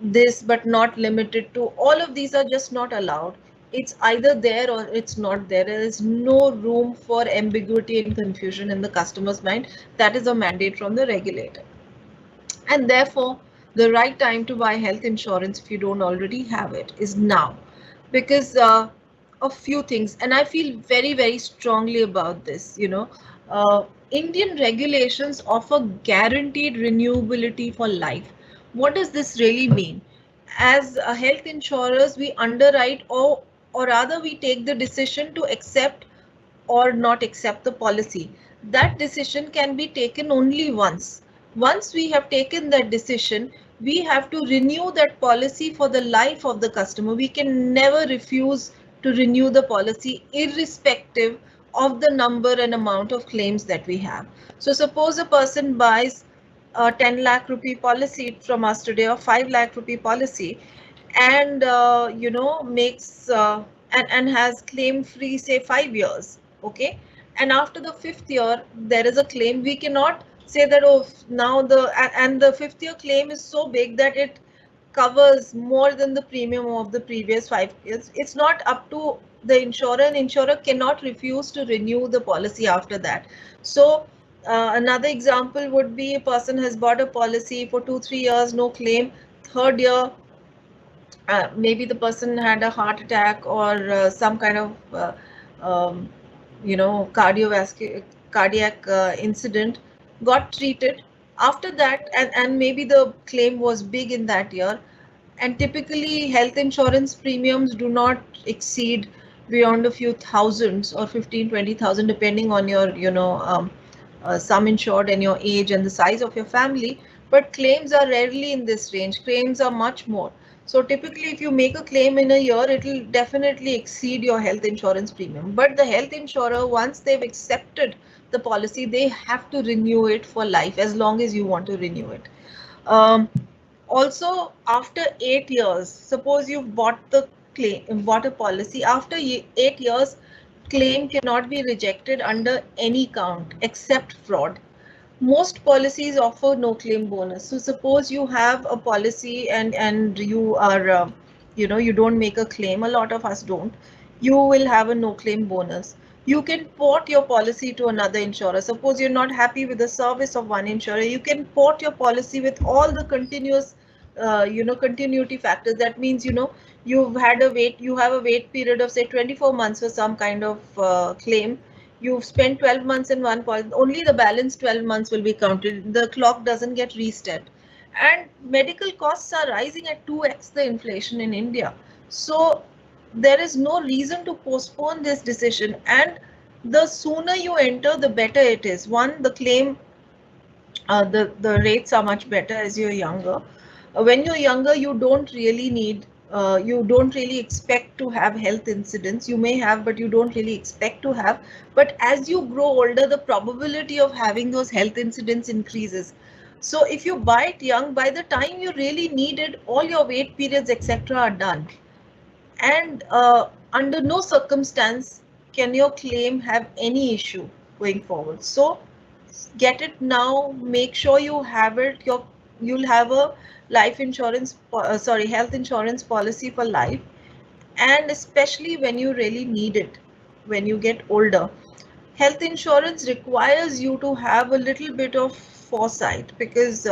this but not limited to. All of these are just not allowed. It's either there or it's not there. There is no room for ambiguity and confusion in the customer's mind. That is a mandate from the regulator. And therefore, the right time to buy health insurance, if you don't already have it, is now. Because a few things, and I feel very, very strongly about this, Indian regulations offer guaranteed renewability for life. What does this really mean? As health insurers, we underwrite, or rather we take the decision to accept or not accept the policy. That decision can be taken only once. Once we have taken that decision, we have to renew that policy for the life of the customer. We can never refuse to renew the policy irrespective of the number and amount of claims that we have. So suppose a person buys a 10 lakh rupee policy from us today or 5 lakh rupee policy, and makes and has claim free say 5 years, okay, and after the 5th year there is a claim. We cannot say that, oh, now the 5th year claim is so big that it covers more than the premium of the previous 5 years. It's not up to the insurer, and insurer cannot refuse to renew the policy after that. So another example would be a person has bought a policy for 2-3 years, no claim. 3rd year, maybe the person had a heart attack or some kind of cardiac incident, got treated. After that, and maybe the claim was big in that year, and typically health insurance premiums do not exceed beyond a few thousands or 15-20,000 depending on your sum insured and your age and the size of your family, but claims are rarely in this range. Claims are much more. So typically if you make a claim in a year, it will definitely exceed your health insurance premium. But the health insurer, once they've accepted the policy, they have to renew it for life as long as you want to renew it. Also, after 8 years, suppose you've bought a policy, after 8 years, claim cannot be rejected under any count except fraud. Most policies offer no claim bonus. So suppose you have a policy and you are you don't make a claim. A lot of us don't. You will have a no claim bonus. You can port your policy to another insurer. Suppose you're not happy with the service of one insurer, you can port your policy with all the continuous continuity factors. That means you have a wait period of say 24 months for some kind of claim. You've spent 12 months in one policy, only the balance 12 months will be counted. The clock doesn't get reset. And medical costs are rising at 2x the inflation in India. So there is no reason to postpone this decision. And the sooner you enter, the better it is. One, the claim, the rates are much better as you're younger. When you're younger, you don't really need you don't really expect to have health incidents. You may have, but you don't really expect to have. But as you grow older, the probability of having those health incidents increases. So if you buy it young, by the time you really need it, all your wait periods, etc., are done. And under no circumstance can your claim have any issue going forward. So get it now, make sure you have it. You'll have a life insurance, health insurance policy for life, and especially when you really need it, when you get older. Health insurance requires you to have a little bit of foresight, because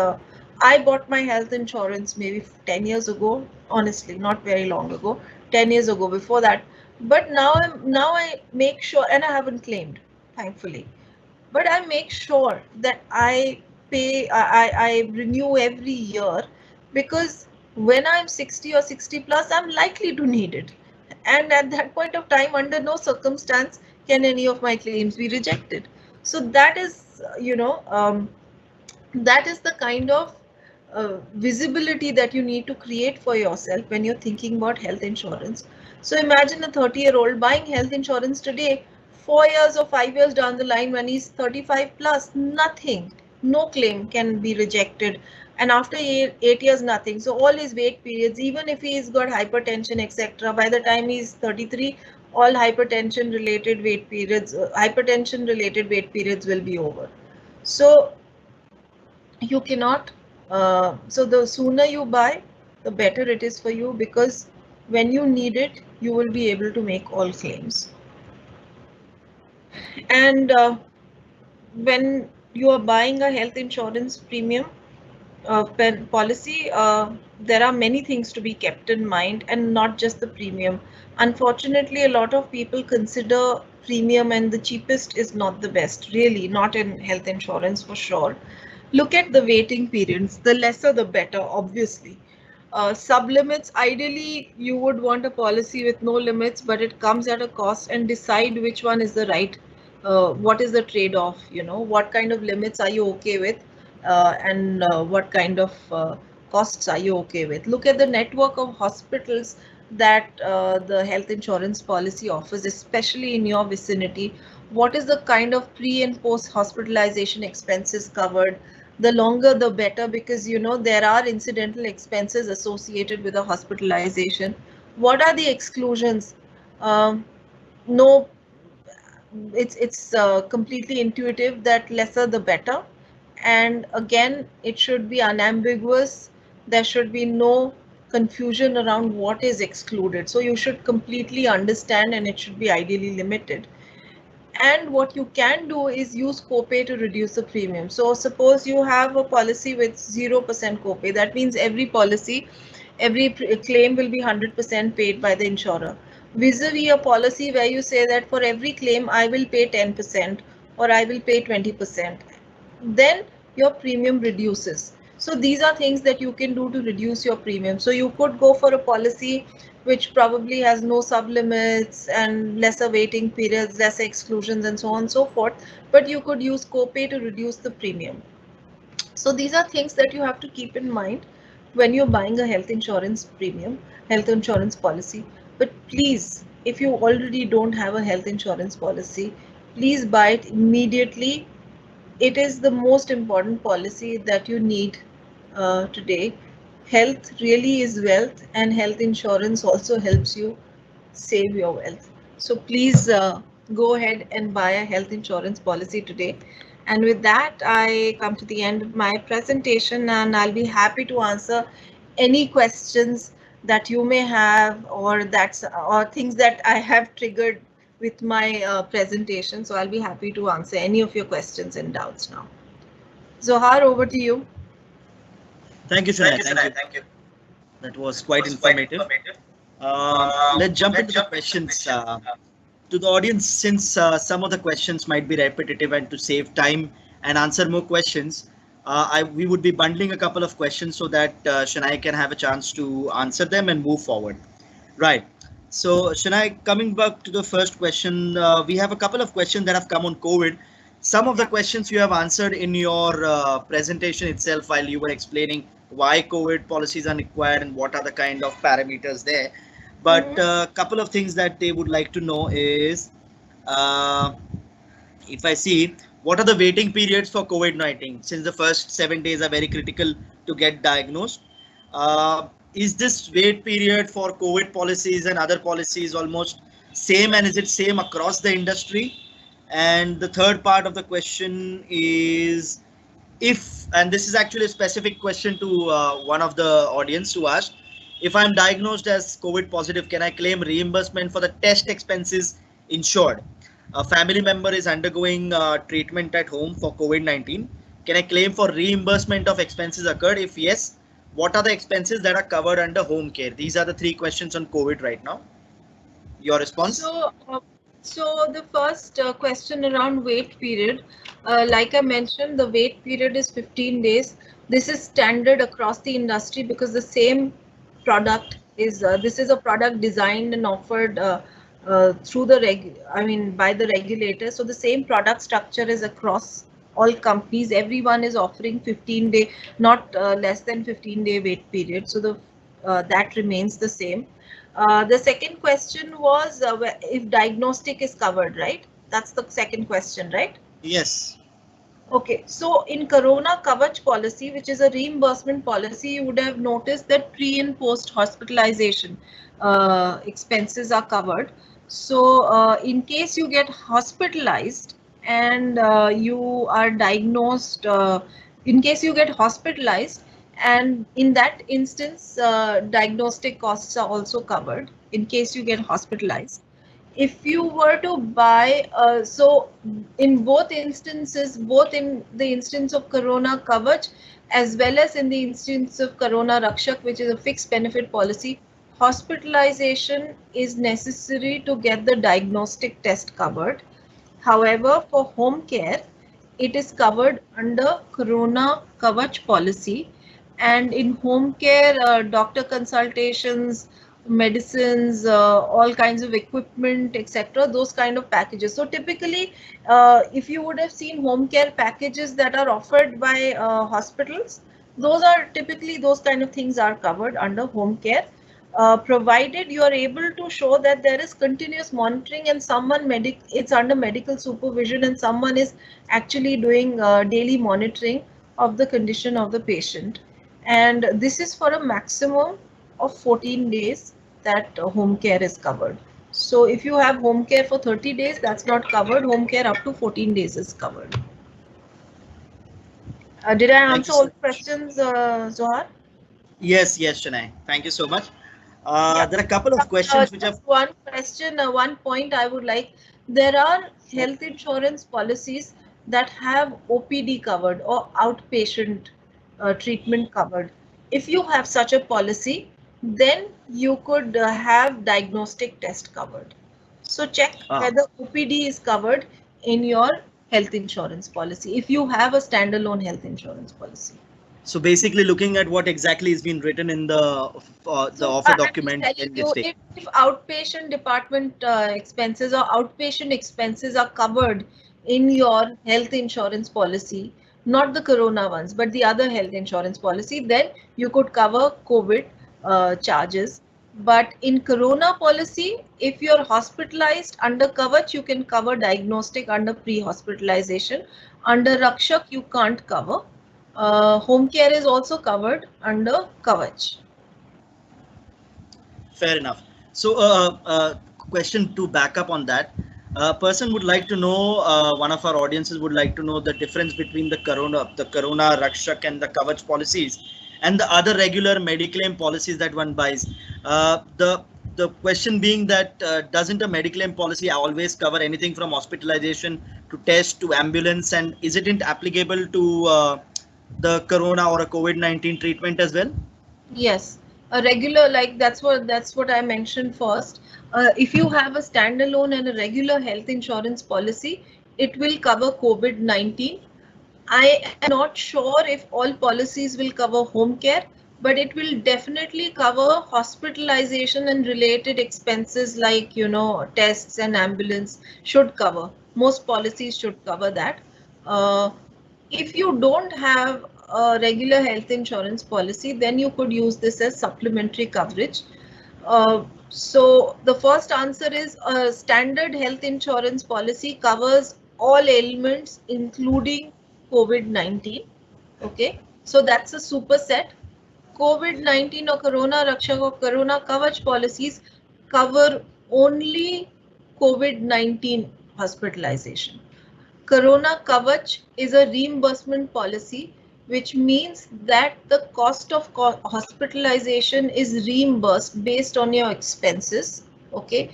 I bought my health insurance maybe 10 years ago, honestly, not very long ago, 10 years ago before that. But now I make sure, and I haven't claimed, thankfully. But I make sure that I renew every year, because when I'm 60 or 60 plus, I'm likely to need it. And at that point of time, under no circumstance can any of my claims be rejected. So that is, that is the kind of visibility that you need to create for yourself when you're thinking about health insurance. So imagine a 30-year-old buying health insurance today, 4 years or 5 years down the line, when he's 35 plus, nothing, no claim can be rejected. And after 8 years, nothing. So all his wait periods, even if he's got hypertension, etc., by the time he's 33, all hypertension related wait periods will be over. So you cannot, so the sooner you buy, the better it is for you, because when you need it, you will be able to make all claims. And when you are buying a health insurance premium policy, there are many things to be kept in mind, and not just the premium. Unfortunately, a lot of people consider premium, and the cheapest is not the best, really, not in health insurance for sure. Look at the waiting periods. The lesser, the better, obviously. Sublimits, ideally, you would want a policy with no limits, but it comes at a cost, and decide which one is the right, what is the trade-off, what kind of limits are you okay with, and what kind of costs are you okay with. Look at the network of hospitals that the health insurance policy offers, especially in your vicinity. What is the kind of pre and post hospitalization expenses covered? The longer the better, because there are incidental expenses associated with a hospitalization. What are the exclusions? No, it's completely intuitive that lesser the better. And again, it should be unambiguous. There should be no confusion around what is excluded. So you should completely understand, and it should be ideally limited. And what you can do is use copay to reduce the premium. So suppose you have a policy with 0% copay. That means every claim will be 100% paid by the insurer. Vis-a-vis a policy where you say that for every claim I will pay 10% or I will pay 20%. Then your premium reduces. So these are things that you can do to reduce your premium. So you could go for a policy which probably has no sublimits and lesser waiting periods, lesser exclusions, and so on and so forth, but you could use copay to reduce the premium. So these are things that you have to keep in mind when you're buying a health insurance policy. But please, if you already don't have a health insurance policy, please buy it immediately. It is the most important policy that you need today. Health really is wealth, and health insurance also helps you save your wealth. So please go ahead and buy a health insurance policy today. And with that, I come to the end of my presentation, and I'll be happy to answer any questions that you may have, or things that I have triggered with my presentation. So I'll be happy to answer any of your questions and doubts now. Zohar, over to you. Thank you, Shania. Thank you. That was quite informative. Let's jump into the questions. To the audience, since some of the questions might be repetitive, and to save time and answer more questions, we would be bundling a couple of questions so that Shania can have a chance to answer them and move forward. Right. So Shania, coming back to the first question, we have a couple of questions that have come on COVID. Some of the questions you have answered in your presentation itself while you were explaining why COVID policies are required and what are the kind of parameters there. But a couple of things that they would like to know is, uh, if I see, what are the waiting periods for COVID-19, since the first 7 days are very critical to get diagnosed. Is this wait period for COVID policies and other policies almost same, and is it same across the industry? And the third part of the question is, if, and this is actually a specific question to one of the audience who asked, if I'm diagnosed as COVID positive, can I claim reimbursement for the test expenses insured? A family member is undergoing treatment at home for COVID-19. Can I claim for reimbursement of expenses incurred? If yes, what are the expenses that are covered under home care? These are the three questions on COVID right now. Your response? So the first question around wait period, like I mentioned, the wait period is 15 days. This is standard across the industry because the same product is, this is a product designed and offered through the by the regulator. So the same product structure is across all companies. Everyone is offering 15-day, not less than 15-day wait period. So that remains the same. The second question was if diagnostic is covered, right? That's the second question, right? Yes. Okay, so in Corona Kavach policy, which is a reimbursement policy, you would have noticed that pre and post hospitalization expenses are covered. So in case you get hospitalized and you are diagnosed, in case you get hospitalized, and in that instance, diagnostic costs are also covered in case you get hospitalized. If you were to buy, so in both instances, both in the instance of Corona Kavach as well as in the instance of Corona Rakshak, which is a fixed benefit policy, hospitalization is necessary to get the diagnostic test covered. However, for home care, it is covered under Corona Kavach policy. And in home care, doctor consultations, medicines, all kinds of equipment, etc., those kind of packages. So typically, if you would have seen home care packages that are offered by hospitals, those are typically, those kind of things are covered under home care. Provided you are able to show that there is continuous monitoring and it's under medical supervision and someone is actually doing daily monitoring of the condition of the patient. And this is for a maximum of 14 days that home care is covered. So if you have home care for 30 days, that's not covered. Home care up to 14 days is covered. Did I answer all the questions, Zohar? Yes, Shanai. Thank you so much. There are a couple of questions which have one question, one point I would like. There are health insurance policies that have OPD covered or outpatient treatment covered. If you have such a policy, then you could have diagnostic test covered. So check whether OPD is covered in your health insurance policy if you have a standalone health insurance policy. So basically, looking at what exactly has been written in the offer document. If outpatient department expenses or outpatient expenses are covered in your health insurance policy, not the Corona ones, but the other health insurance policy, then you could cover COVID charges. But in Corona policy, if you're hospitalized under Kavach, you can cover diagnostic under pre-hospitalization. Under Rakshak, you can't cover. Home care is also covered under Kavach. Fair enough. So question to back up on that. A person would like to know, one of our audiences would like to know the difference between the Corona Rakshak and the Kavach policies and the other regular Mediclaim policies that one buys. The question being that doesn't a Mediclaim policy always cover anything from hospitalization to test to ambulance, and is it applicable to the Corona or a COVID-19 treatment as well? Yes, a regular, like that's what I mentioned first. If you have a standalone and a regular health insurance policy, it will cover COVID-19. I am not sure if all policies will cover home care, but it will definitely cover hospitalization and related expenses like, tests and ambulance should cover. Most policies should cover that. If you don't have a regular health insurance policy, then you could use this as supplementary coverage. So the first answer is a standard health insurance policy covers all ailments, including COVID-19. Okay, so that's a superset. COVID-19 or Corona Rakshak or Corona Kavach policies cover only COVID-19 hospitalization. Corona Kavach is a reimbursement policy, which means that the cost of hospitalization is reimbursed based on your expenses. Okay.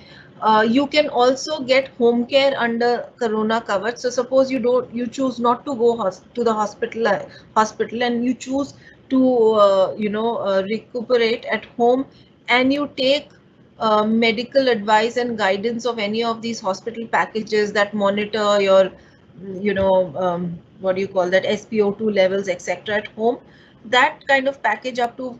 You can also get home care under Corona Kavach. So suppose you choose not to go to the hospital and you choose to recuperate at home, and you take medical advice and guidance of any of these hospital packages that monitor your what do you call that, SpO2 levels, etc. at home. That kind of package up to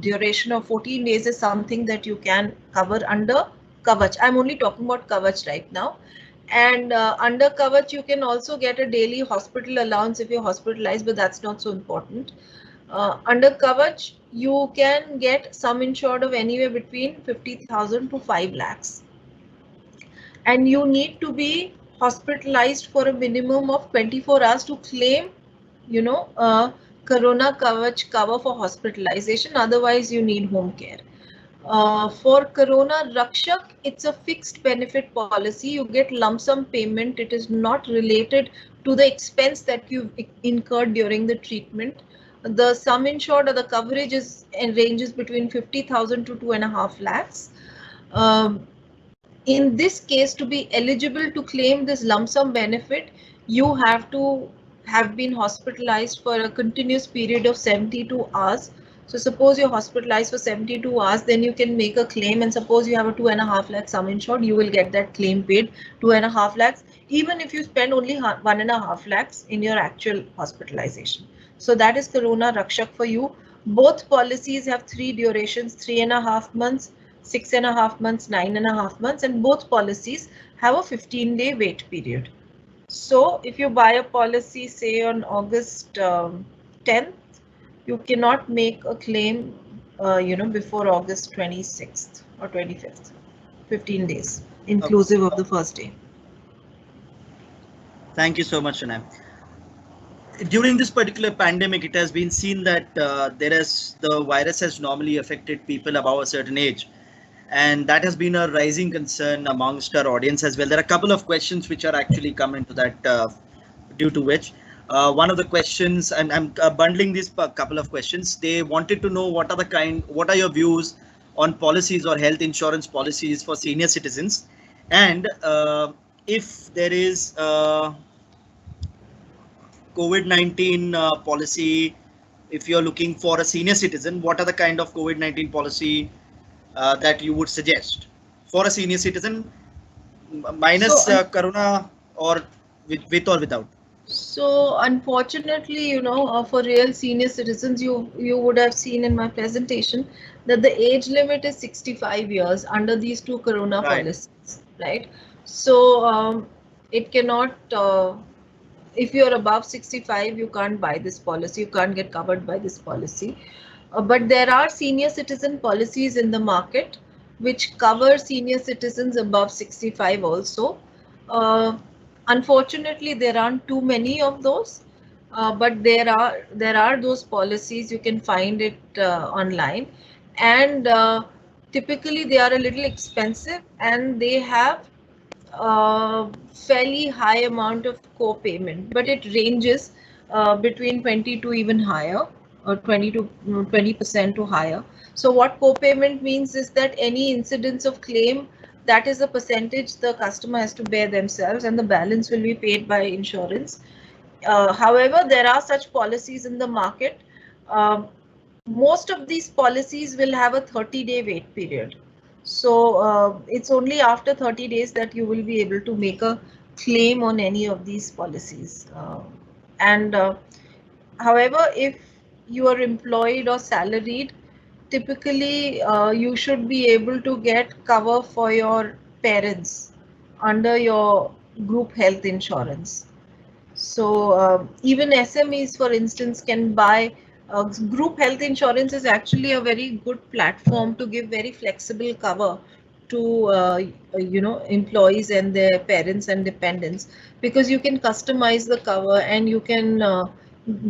duration of 14 days is something that you can cover under Kavach. I'm only talking about Kavach right now. And under Kavach, you can also get a daily hospital allowance if you're hospitalized, but that's not so important. Under Kavach, you can get sum insured of anywhere between 50,000 to 5 lakhs. And you need to be hospitalized for a minimum of 24 hours to claim, Corona Kavach cover for hospitalization. Otherwise, you need home care. For Corona Rakshak, it's a fixed benefit policy. You get lump sum payment. It is not related to the expense that you've incurred during the treatment. The sum insured or the coverage ranges between 50,000 to 2.5 lakhs. In this case, to be eligible to claim this lump sum benefit, you have to have been hospitalized for a continuous period of 72 hours. So suppose you're hospitalized for 72 hours, then you can make a claim, and suppose you have a 2.5 lakh sum insured, you will get that claim paid 2.5 lakhs, even if you spend only 1.5 lakhs in your actual hospitalization. So that is Corona Rakshak for you. Both policies have 3 durations, 3.5 months, 6.5 months, 9.5 months, and both policies have a 15-day wait period. So if you buy a policy, say on August 10th, you cannot make a claim, before August 26th or 25th, 15 days, inclusive of the first day. Thank you so much, Shanam. During this particular pandemic, it has been seen that the virus has normally affected people above a certain age. And that has been a rising concern amongst our audience as well. There are a couple of questions which are actually coming to that, due to which one of the questions, and I'm bundling these couple of questions. They wanted to know what are your views on policies or health insurance policies for senior citizens, and if there is COVID-19 policy, if you're looking for a senior citizen, what are the kind of COVID-19 policy that you would suggest for a senior citizen, minus Corona, or with or without? So unfortunately, for real senior citizens, you would have seen in my presentation that the age limit is 65 years under these 2 Corona policies, right? So it cannot, if you're above 65, you can't buy this policy, you can't get covered by this policy. But there are senior citizen policies in the market which cover senior citizens above 65 also. Unfortunately, there aren't too many of those, but there are those policies. You can find it online, and typically they are a little expensive, and they have a fairly high amount of co-payment, but it ranges between 20 to even higher, or 20% to higher. So what co-payment means is that any incidence of claim, that is a percentage the customer has to bear themselves, and the balance will be paid by insurance. However, there are such policies in the market. Most of these policies will have a 30-day wait period. So it's only after 30 days that you will be able to make a claim on any of these policies. However, if you are employed or salaried, typically you should be able to get cover for your parents under your group health insurance. So even SMEs, for instance, can buy. Group health insurance is actually a very good platform to give very flexible cover to employees and their parents and dependents, because you can customize the cover and you can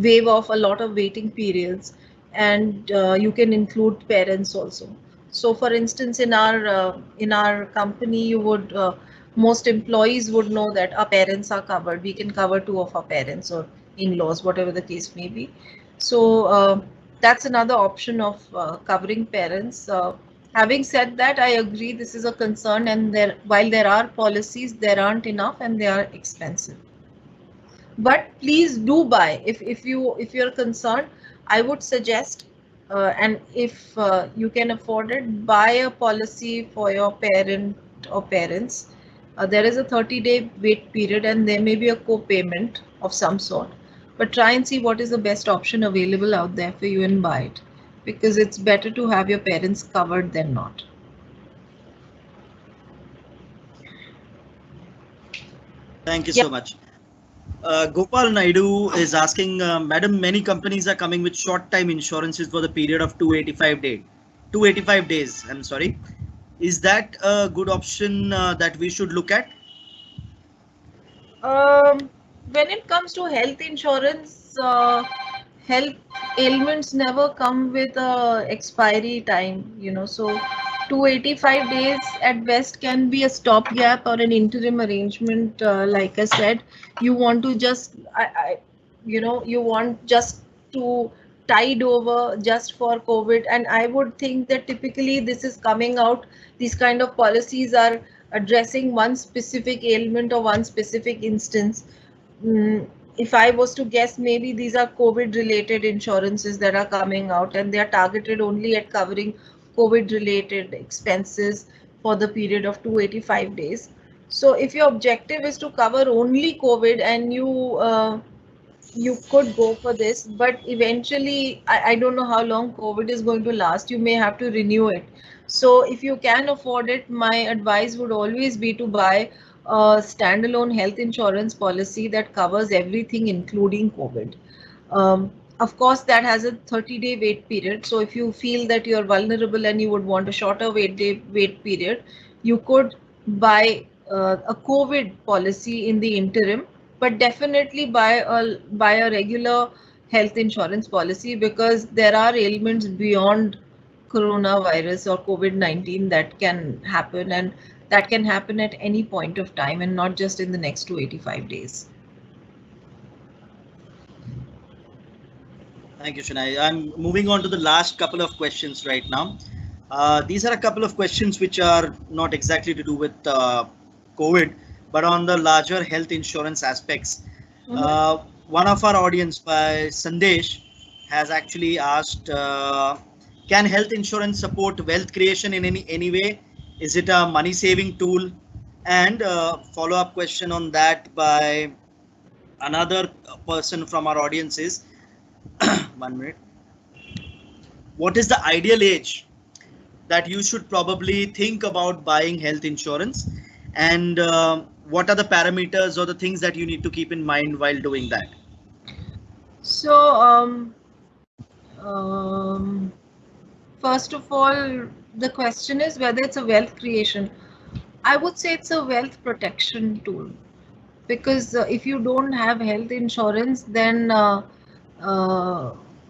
waive off a lot of waiting periods, and you can include parents also. So for instance, in our company, you would most employees would know that our parents are covered. We can cover two of our parents or in-laws, whatever the case may be. So that's another option of covering parents. Having said that, I agree this is a concern, and while there are policies, there aren't enough and they are expensive. But please do buy. If you're concerned, I would suggest, and if you can afford it, buy a policy for your parent or parents. There is a 30-day wait period and there may be a co-payment of some sort, but try and see what is the best option available out there for you and buy it, because it's better to have your parents covered than not. Thank you Yeah. so much. Gopal Naidu is asking, Madam, many companies are coming with short-time insurances for the period of 285 days. I'm sorry. Is that a good option that we should look at? When it comes to health insurance, health ailments never come with a expiry time. So 285 days at best can be a stopgap or an interim arrangement. Like I said, you want to just, you want just to tide over just for COVID. And I would think that typically this is coming out, these kind of policies are addressing one specific ailment or one specific instance. If I was to guess, maybe these are COVID related insurances that are coming out and they are targeted only at covering COVID related expenses for the period of 285 days. So if your objective is to cover only COVID, and you could go for this, but eventually I don't know how long COVID is going to last. You may have to renew it. So if you can afford it, my advice would always be to buy a standalone health insurance policy that covers everything, including COVID. Of course, that has a 30-day wait period. So if you feel that you're vulnerable and you would want a shorter wait period, you could buy a COVID policy in the interim, but definitely buy a regular health insurance policy, because there are ailments beyond coronavirus or COVID-19 that can happen, and that can happen at any point of time and not just in the next 285 days. Thank you, Shanai. I'm moving on to the last couple of questions right now. These are a couple of questions which are not exactly to do with COVID, but on the larger health insurance aspects. One of our audience by Sandesh has actually asked, can health insurance support wealth creation in any way? Is it a money saving tool? And follow-up question on that by another person from our audience is, 1 minute. What is the ideal age that you should probably think about buying health insurance? And what are the parameters or the things that you need to keep in mind while doing that? So, first of all, the question is whether it's a wealth creation. I would say it's a wealth protection tool, because if you don't have health insurance, then uh,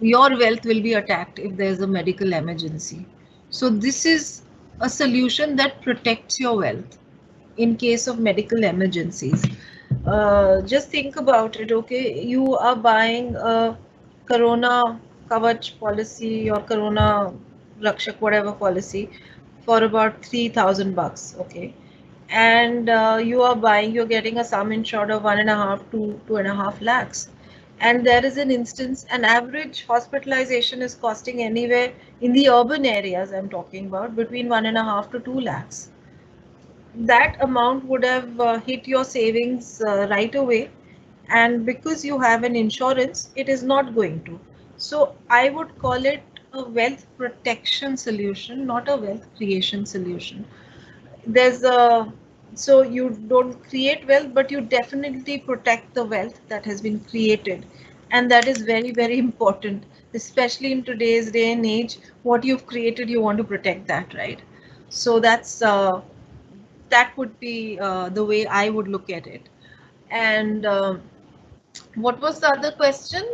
your wealth will be attacked if there's a medical emergency. So this is a solution that protects your wealth in case of medical emergencies. Just think about it, okay? You are buying a Corona Kavach policy or Corona Rakshak, whatever policy, for about 3,000 bucks, okay? And you're getting a sum insured of 1.5 to 2.5 lakhs. And there is an instance, an average hospitalization is costing anywhere in the urban areas I'm talking about between 1.5 to 2 lakhs. That amount would have hit your savings right away, and because you have an insurance, it is not going to. So I would call it a wealth protection solution, not a wealth creation solution. There's a So you don't create wealth, but you definitely protect the wealth that has been created. And that is very, very important, especially in today's day and age. What you've created, you want to protect that, right? So that would be the way I would look at it. And what was the other question?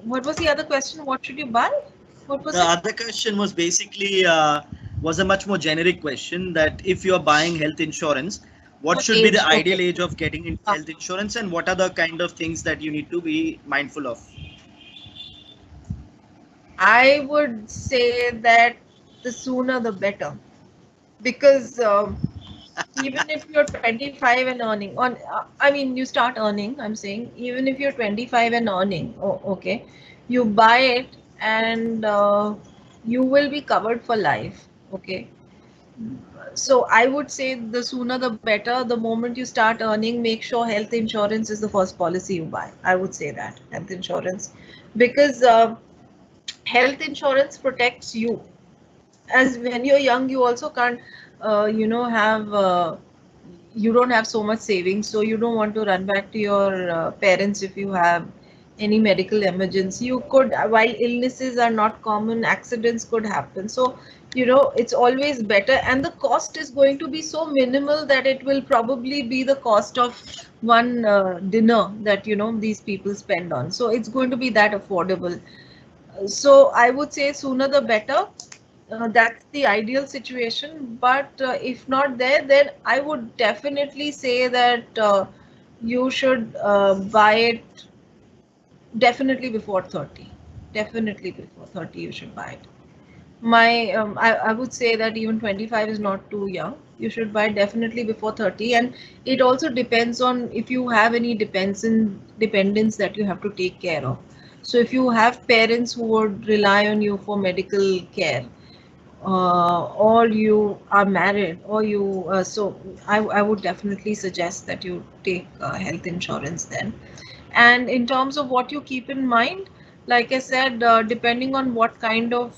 What was the other question? What should you buy? What was The it? other question was basically was a much more generic question that if you're buying health insurance, what What should be the age? ideal Okay. age of getting into Ah, health insurance, and what are the kind of things that you need to be mindful of? I would say that the sooner the better, because even if you're 25 and earning I mean, you start earning, I'm saying, even if you're 25 and earning, oh, okay, you buy it, and you will be covered for life. Okay. So I would say the sooner the better. The moment you start earning, make sure health insurance is the first policy you buy. I would say that health insurance, because health insurance protects you. As when you're young, you also can't, have you don't have so much savings, so you don't want to run back to your parents if you have any medical emergency. You could, while illnesses are not common, accidents could happen. So it's always better, and the cost is going to be so minimal that it will probably be the cost of one dinner that these people spend on. So it's going to be that affordable. So I would say sooner the better. That's the ideal situation. But if not there, then I would definitely say that you should buy it definitely before 30. Definitely before 30, you should buy it. I would say that even 25 is not too young. You should buy definitely before 30. And it also depends on if you have any dependents that you have to take care of. So if you have parents who would rely on you for medical care, or you are married, or I would definitely suggest that you take health insurance then. And in terms of what you keep in mind, like I said, depending on what kind of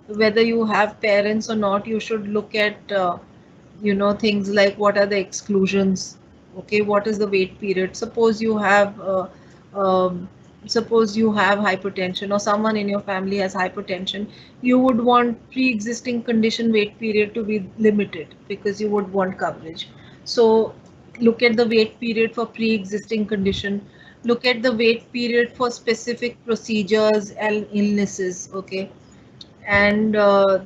whether you have parents or not, you should look at things like what are the exclusions. Okay, what is the wait period? Um, suppose you have hypertension, or someone in your family has hypertension. You would want pre-existing condition wait period to be limited, because you would want coverage. So look at the wait period for pre-existing condition. Look at the wait period for specific procedures and illnesses. Okay. And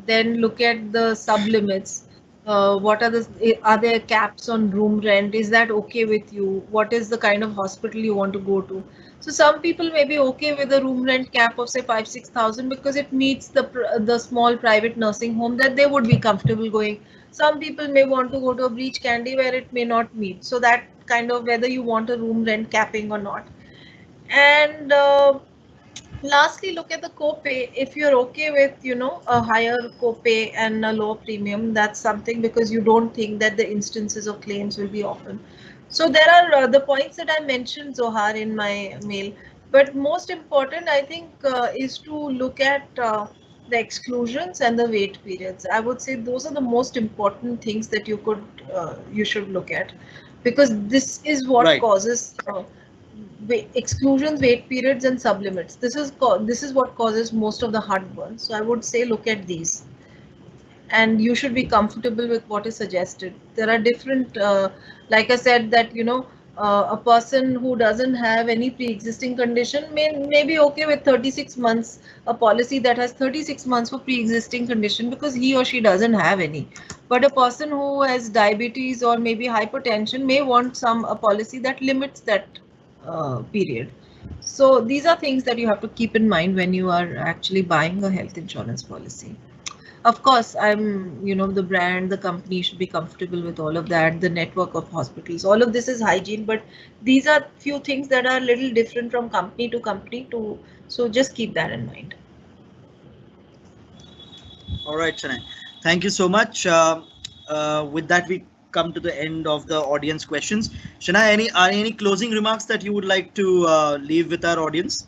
then look at the sublimits. What are there caps on room rent? Is that okay with you? What is the kind of hospital you want to go to? So some people may be okay with a room rent cap of say 5-6,000, because it meets the small private nursing home that they would be comfortable going. Some people may want to go to a breach candy where it may not meet. So that kind of whether you want a room rent capping or not. And lastly, look at the copay. If you're okay with, a higher copay and a lower premium, that's something, because you don't think that the instances of claims will be often. So there are the points that I mentioned, Zohar, in my mail. But most important, I think, is to look at the exclusions and the wait periods. I would say those are the most important things that you should look at, because this is what Right. causes exclusions, wait periods, and sublimits. This is what causes most of the heartburn. So I would say look at these, and you should be comfortable with what is suggested. There are different, like I said, that a person who doesn't have any pre-existing condition may be okay with 36 months, a policy that has 36 months for pre-existing condition, because he or she doesn't have any. But a person who has diabetes or maybe hypertension may want a policy that limits that period. So these are things that you have to keep in mind when you are actually buying a health insurance policy. Of course, the brand, the company should be comfortable with all of that, the network of hospitals, all of this is hygiene, but these are few things that are a little different from company to company to, so just keep that in mind. All right, Chennai. Thank you so much. With that, we come to the end of the audience questions. Shana, any closing remarks that you would like to leave with our audience?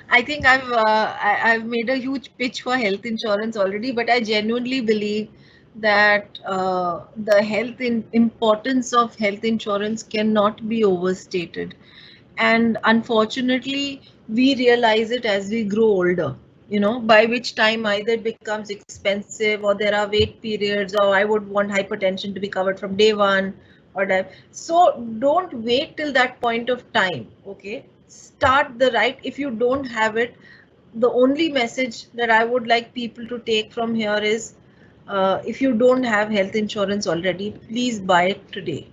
I think I've made a huge pitch for health insurance already, but I genuinely believe that the importance of health insurance cannot be overstated. And unfortunately, we realize it as we grow older, by which time either it becomes expensive, or there are wait periods, or I would want hypertension to be covered from day one, or that. So don't wait till that point of time. Okay, start the right. If you don't have it, the only message that I would like people to take from here is, if you don't have health insurance already, please buy it today.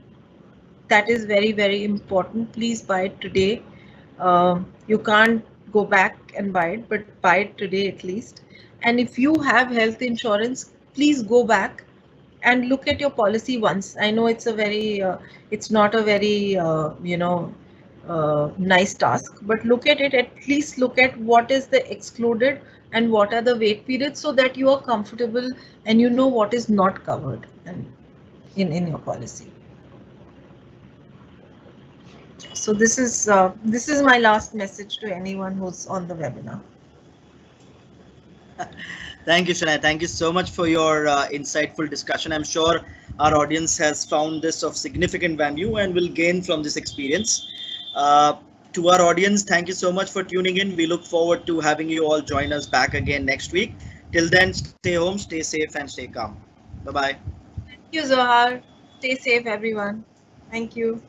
That is very, very important. Please buy it today. You can't go back and buy it, but buy it today at least. And if you have health insurance, please go back and look at your policy once. I know it's not a very, nice task, but look at it, at least look at what is the excluded and what are the wait periods, so that you are comfortable and you know what is not covered and in your policy. So this is my last message to anyone who's on the webinar. Thank you, Shania. Thank you so much for your insightful discussion. I'm sure our audience has found this of significant value and will gain from this experience. To our audience, thank you so much for tuning in. We look forward to having you all join us back again next week. Till then, stay home, stay safe, and stay calm. Bye-bye. Thank you, Zohar. Stay safe, everyone. Thank you.